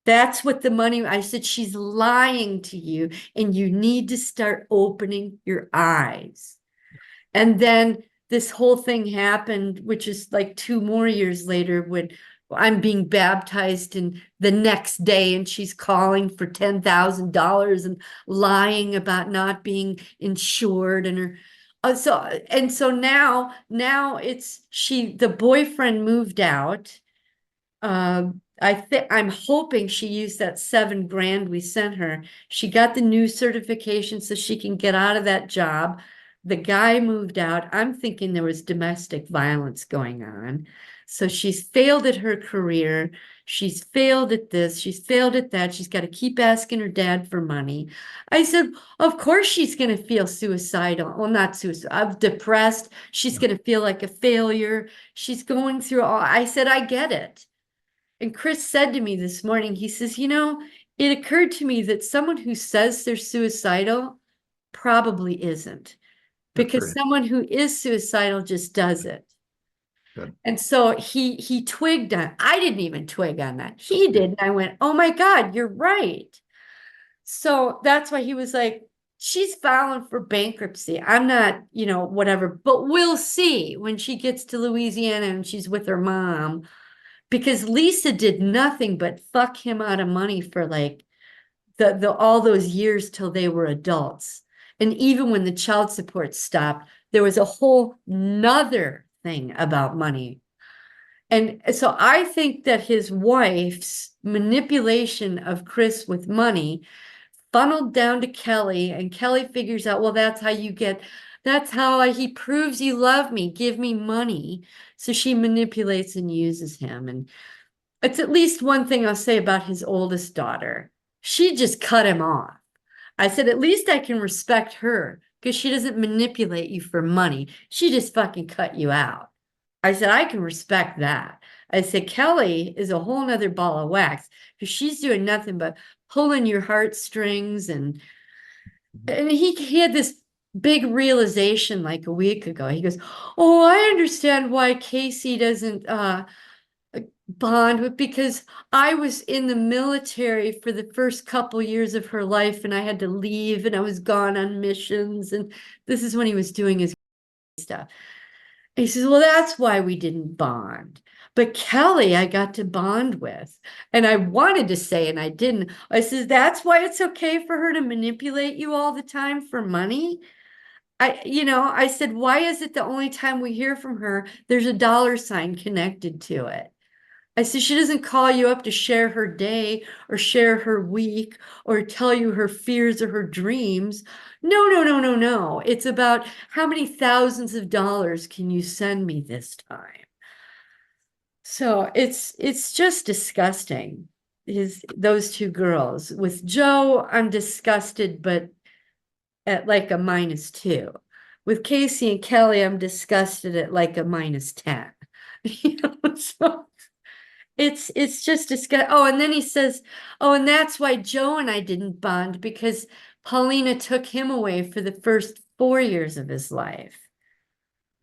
That's what the money, I said, she's lying to you, and you need to start opening your eyes. And then this whole thing happened, which is like 2 more years later when I'm being baptized and the next day and she's calling for $10,000 and lying about not being insured and her so now it's the boyfriend moved out. I'm hoping she used that 7 grand we sent her. She got the new certification so she can get out of that job. The guy moved out. I'm thinking there was domestic violence going on. So she's failed at her career. She's failed at this. She's failed at that. She's got to keep asking her dad for money. I said, of course she's going to feel suicidal. Well, not suicidal. I'm depressed. She's going to feel like a failure. She's going through all. I said, I get it. And Chris said to me this morning, he says, it occurred to me that someone who says they're suicidal probably isn't, Good for because him. someone who is suicidal just does it. Good. And so he twigged on, I didn't even twig on that. He Yeah. did. And I went, oh my God, you're right. So that's why he was like, she's filing for bankruptcy. I'm not, whatever, but we'll see when she gets to Louisiana and she's with her mom, because Lisa did nothing but fuck him out of money for like the all those years till they were adults. And even when the child support stopped, there was a whole nother thing about money. And so I think that his wife's manipulation of Chris with money funneled down to Kelly, and Kelly figures out, well, that's how he proves you love me. Give me money. So she manipulates and uses him. And it's at least one thing I'll say about his oldest daughter. She just cut him off. I said, at least I can respect her because she doesn't manipulate you for money. She just fucking cut you out. I said, I can respect that. I said, Kelly is a whole nother ball of wax because she's doing nothing but pulling your heartstrings. And he had this big realization like a week ago. He goes, oh, I understand why Casey doesn't bond with, because I was in the military for the first couple years of her life and I had to leave and I was gone on missions, and this is when he was doing his stuff. And he says, well, that's why we didn't bond. But Kelly, I got to bond with. And I wanted to say, and I didn't. I says, that's why it's okay for her to manipulate you all the time for money. I said, why is it the only time we hear from her, there's a dollar sign connected to it? I said, she doesn't call you up to share her day or share her week or tell you her fears or her dreams. No, no, no, no, no. It's about how many thousands of dollars can you send me this time? So it's just disgusting. Those two girls. With Joe, I'm disgusted, but at like a -2. With Casey and Kelly, I'm disgusted at like a -10. So it's just disgusting. Oh, and then he says, oh, and that's why Joe and I didn't bond, because Paulina took him away for the first 4 years of his life.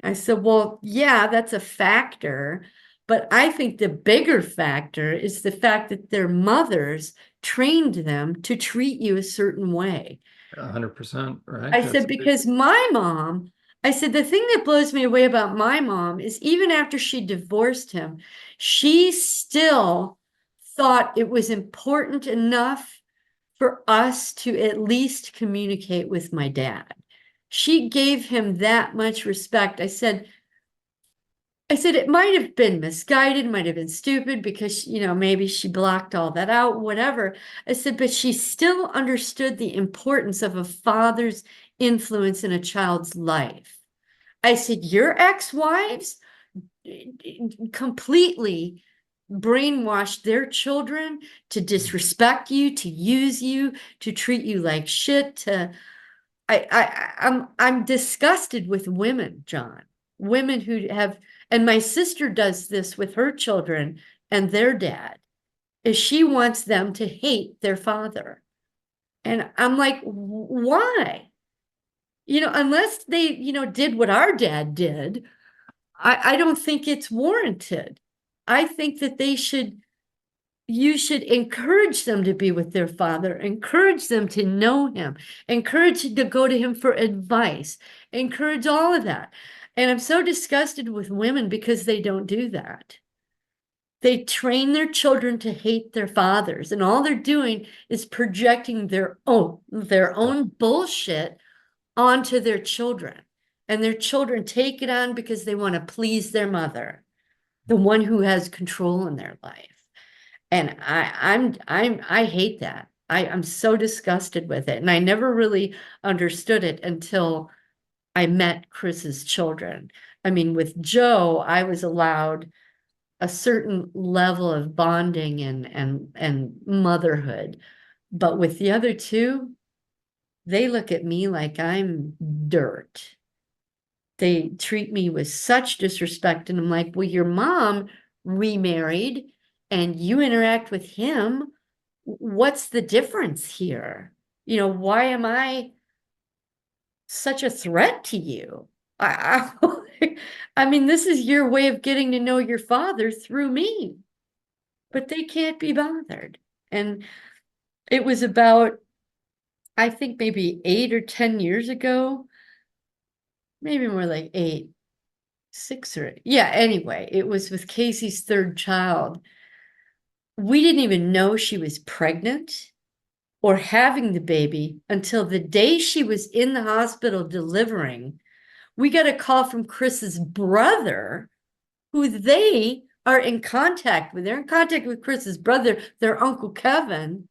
I said, well, yeah, that's a factor. But I think the bigger factor is the fact that their mothers trained them to treat you a certain way. 100%, right? I That's said, because my mom, I said, the thing that blows me away about my mom is even after she divorced him, she still thought it was important enough for us to at least communicate with my dad. She gave him that much respect. I said it might have been misguided, might have been stupid because, maybe she blocked all that out, whatever. I said, but she still understood the importance of a father's influence in a child's life. I said, your ex-wives completely brainwashed their children to disrespect you, to use you, to treat you like shit, I'm disgusted with women, Jon. Women who have, and my sister does this with her children and their dad, is she wants them to hate their father. And I'm like, why? Unless they, did what our dad did, I don't think it's warranted. I think that you should encourage them to be with their father, encourage them to know him, encourage them to go to him for advice, encourage all of that. And I'm so disgusted with women because they don't do that. They train their children to hate their fathers, and all they're doing is projecting their own bullshit onto their children. And their children take it on because they want to please their mother, the one who has control in their life. And I hate that. I'm so disgusted with it. And I never really understood it until I met Chris's children. I mean, with Joe, I was allowed a certain level of bonding and motherhood. But with the other two, they look at me like I'm dirt. They treat me with such disrespect. And I'm like, well, your mom remarried and you interact with him. What's the difference here? Why am I such a threat to you? I mean, this is your way of getting to know your father through me, but they can't be bothered. And it was about, I think maybe 8 or 10 years ago, maybe more like 8, 6 or 8. Yeah, anyway, it was with Casey's third child. We didn't even know she was pregnant or having the baby until the day she was in the hospital delivering. We got a call from Chris's brother, who they are in contact with. They're in contact with Chris's brother, their Uncle Kevin,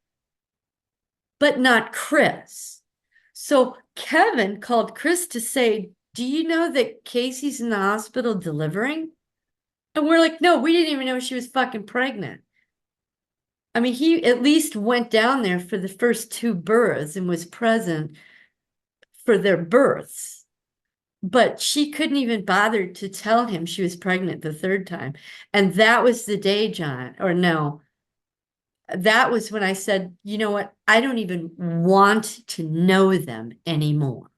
but not Chris. So Kevin called Chris to say, do you know that Casey's in the hospital delivering? And we're like, no, we didn't even know she was fucking pregnant. I mean, he at least went down there for the first 2 births and was present for their births. But she couldn't even bother to tell him she was pregnant the 3rd time. And that was the day, Jon, or no, that was when I said, you know what? I don't even want to know them anymore.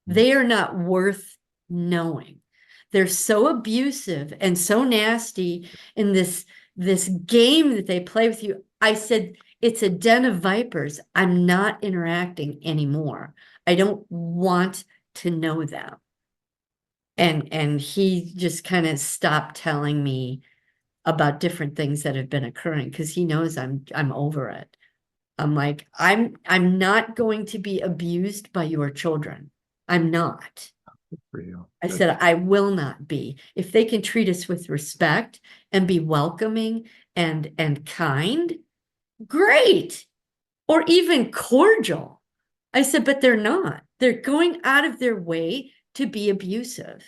They are not worth knowing. They're so abusive and so nasty in this game that they play with you. I said, it's a den of vipers. I'm not interacting anymore. I don't want to know them. And he just kind of stopped telling me about different things that have been occurring because he knows I'm over it. I'm like, I'm not going to be abused by your children. I'm not. for you. I said, I will not be. If they can treat us with respect and be welcoming and kind, great. Or even cordial. I said, but they're not. They're going out of their way to be abusive.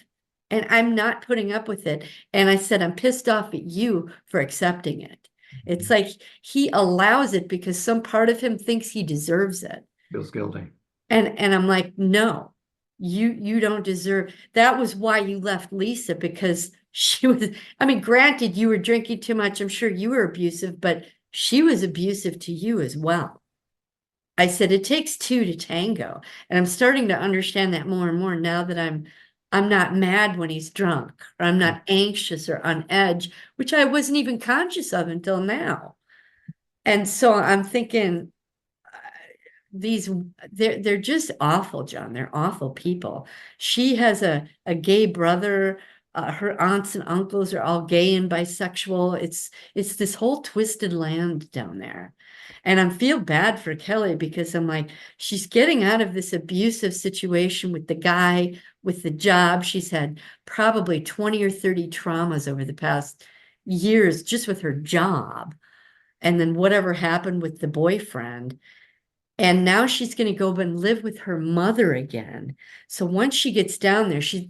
And I'm not putting up with it. And I said, I'm pissed off at you for accepting it. It's like he allows it because some part of him thinks he deserves it. Feels guilty. And I'm like, no, you don't deserve. That was why you left Lisa, because she was, I mean, granted, you were drinking too much. I'm sure you were abusive, but she was abusive to you as well. I said, it takes 2 to tango. And I'm starting to understand that more and more now that I'm not mad when he's drunk, or I'm not anxious or on edge, which I wasn't even conscious of until now. And so I'm thinking, these they're just awful, John. They're awful people. She has a gay brother. Her aunts and uncles are all gay and bisexual. It's this whole twisted land down there. And I feel bad for Kelly because I'm like, she's getting out of this abusive situation with the guy, with the job. She's had probably 20 or 30 traumas over the past years just with her job. And then whatever happened with the boyfriend. And now she's going to go and live with her mother again. So once she gets down there, she's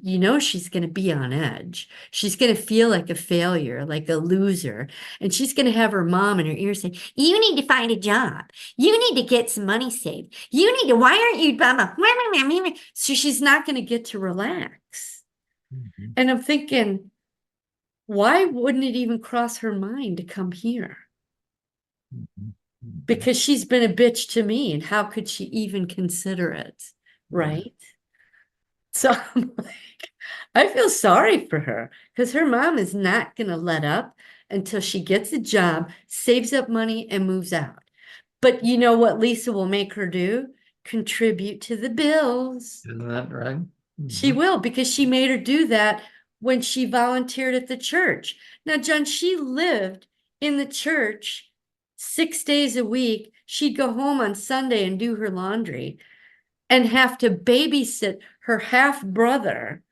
going to be on edge. She's going to feel like a failure, like a loser. And she's going to have her mom in her ear saying, you need to find a job. You need to get some money saved. Why aren't you, mama? So she's not going to get to relax. Mhm. And I'm thinking, why wouldn't it even cross her mind to come here? Mhm. Mhm. Because she's been a bitch to me, and how could she even consider it? Right. So I'm like, I feel sorry for her because her mom is not going to let up until she gets a job, saves up money, and moves out. But you know what Lisa will make her do? Contribute to the bills. Isn't that right? She Mhm. will, because she made her do that when she volunteered at the church. Now, John, she lived in the church 6 days a week. She'd go home on Sunday and do her laundry and have to babysit her half brother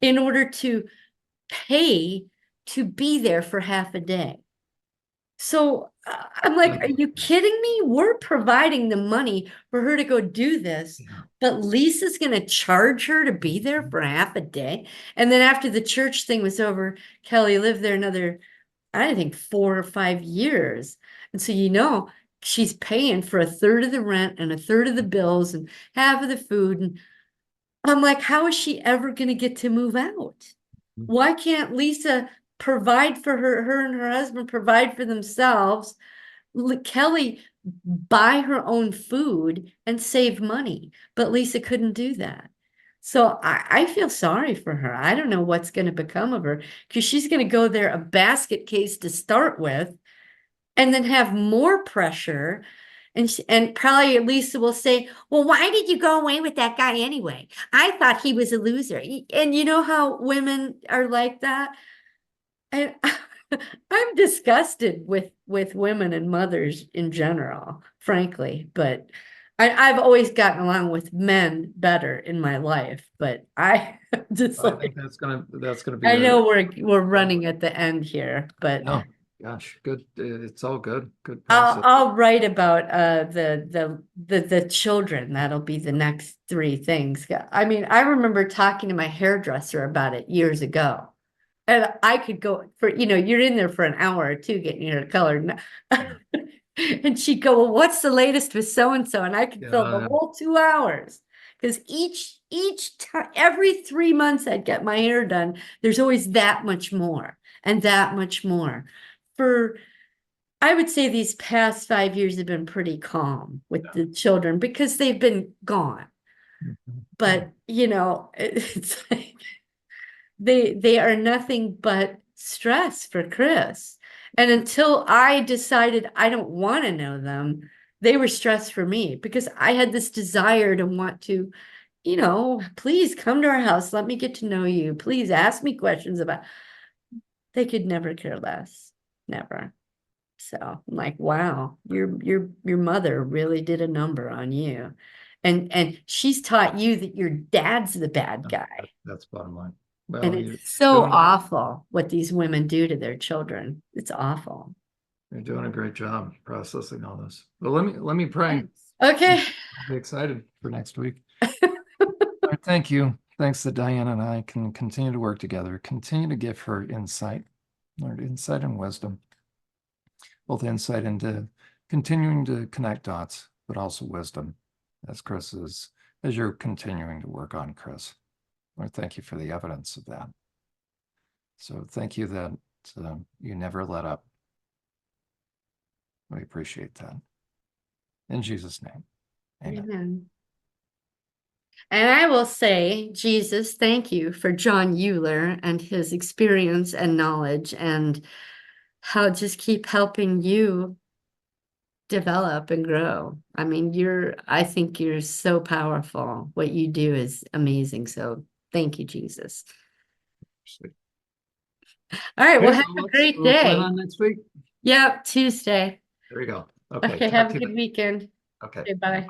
in order to pay to be there for half a day. So I'm like, are you kidding me? We're providing the money for her to go do this, Yeah. but Lisa's going to charge her to be there for half a day. And then after the church thing was over, Kelly lived there another, I think, 4 or 5 years. And so, she's paying for a third of the rent and a third of the bills and half of the food. And I'm like, how is she ever going to get to move out? Why can't Lisa provide for her and her husband provide for themselves? Kelly buy her own food and save money, but Lisa couldn't do that. So I feel sorry for her. I don't know what's going to become of her because she's going to go there a basket case to start with and then have more pressure. And probably Lisa will say, well, why did you go away with that guy anyway? I thought he was a loser. And you know how women are like that? And I'm disgusted with women and mothers in general, frankly. But I've always gotten along with men better in my life. But I just I think like, that's gonna be I a know we're running at the end here, but no. Gosh, good. It's all good. Good I'll process. I'll write about the children. That'll be the next three things. I mean, I remember talking to my hairdresser about it years ago. And I could go for, you're in there for an hour or two getting your hair colored. And she'd go, well, what's the latest with so and so? And I could fill the Yeah. whole 2 hours. Because each time, every 3 months I'd get my hair done, there's always that much more and that much more. For I would say these past 5 years have been pretty calm with the children because they've been gone. Mhm. But it's like they are nothing but stress for Chris. And until I decided I don't want to know them, they were stress for me because I had this desire to want to, please come to our house, let me get to know you. Please ask me questions about. They could never care less. Never. So I'm like, wow, your mother really did a number on you. And she's taught you that your dad's the bad guy. That's bottom line. And Well, it's you're so doing awful what these women do to their children. It's awful. you're doing a great job processing all this. But let me pray. Okay. I'll be excited for next week. All right, thank you. Thanks that Diane and I can continue to work together, continue to give her insight, Lord, insight and wisdom, both insight into continuing to connect dots, but also wisdom as you're continuing to work on Chris. Lord, thank you for the evidence of that. So thank you that you never let up. We appreciate that. In Jesus' name, amen. Amen. And I will say, Jesus, thank you for Jon Uhler and his experience and knowledge and how just keep helping you develop and grow. I mean, I think you're so powerful. What you do is amazing. So thank you, Jesus. All right. Well, Okay, have well, a great we'll plan day. on next week. Yep, Tuesday. There you go. Okay, Okay, talk have to a you good then. weekend. Okay. Okay, bye.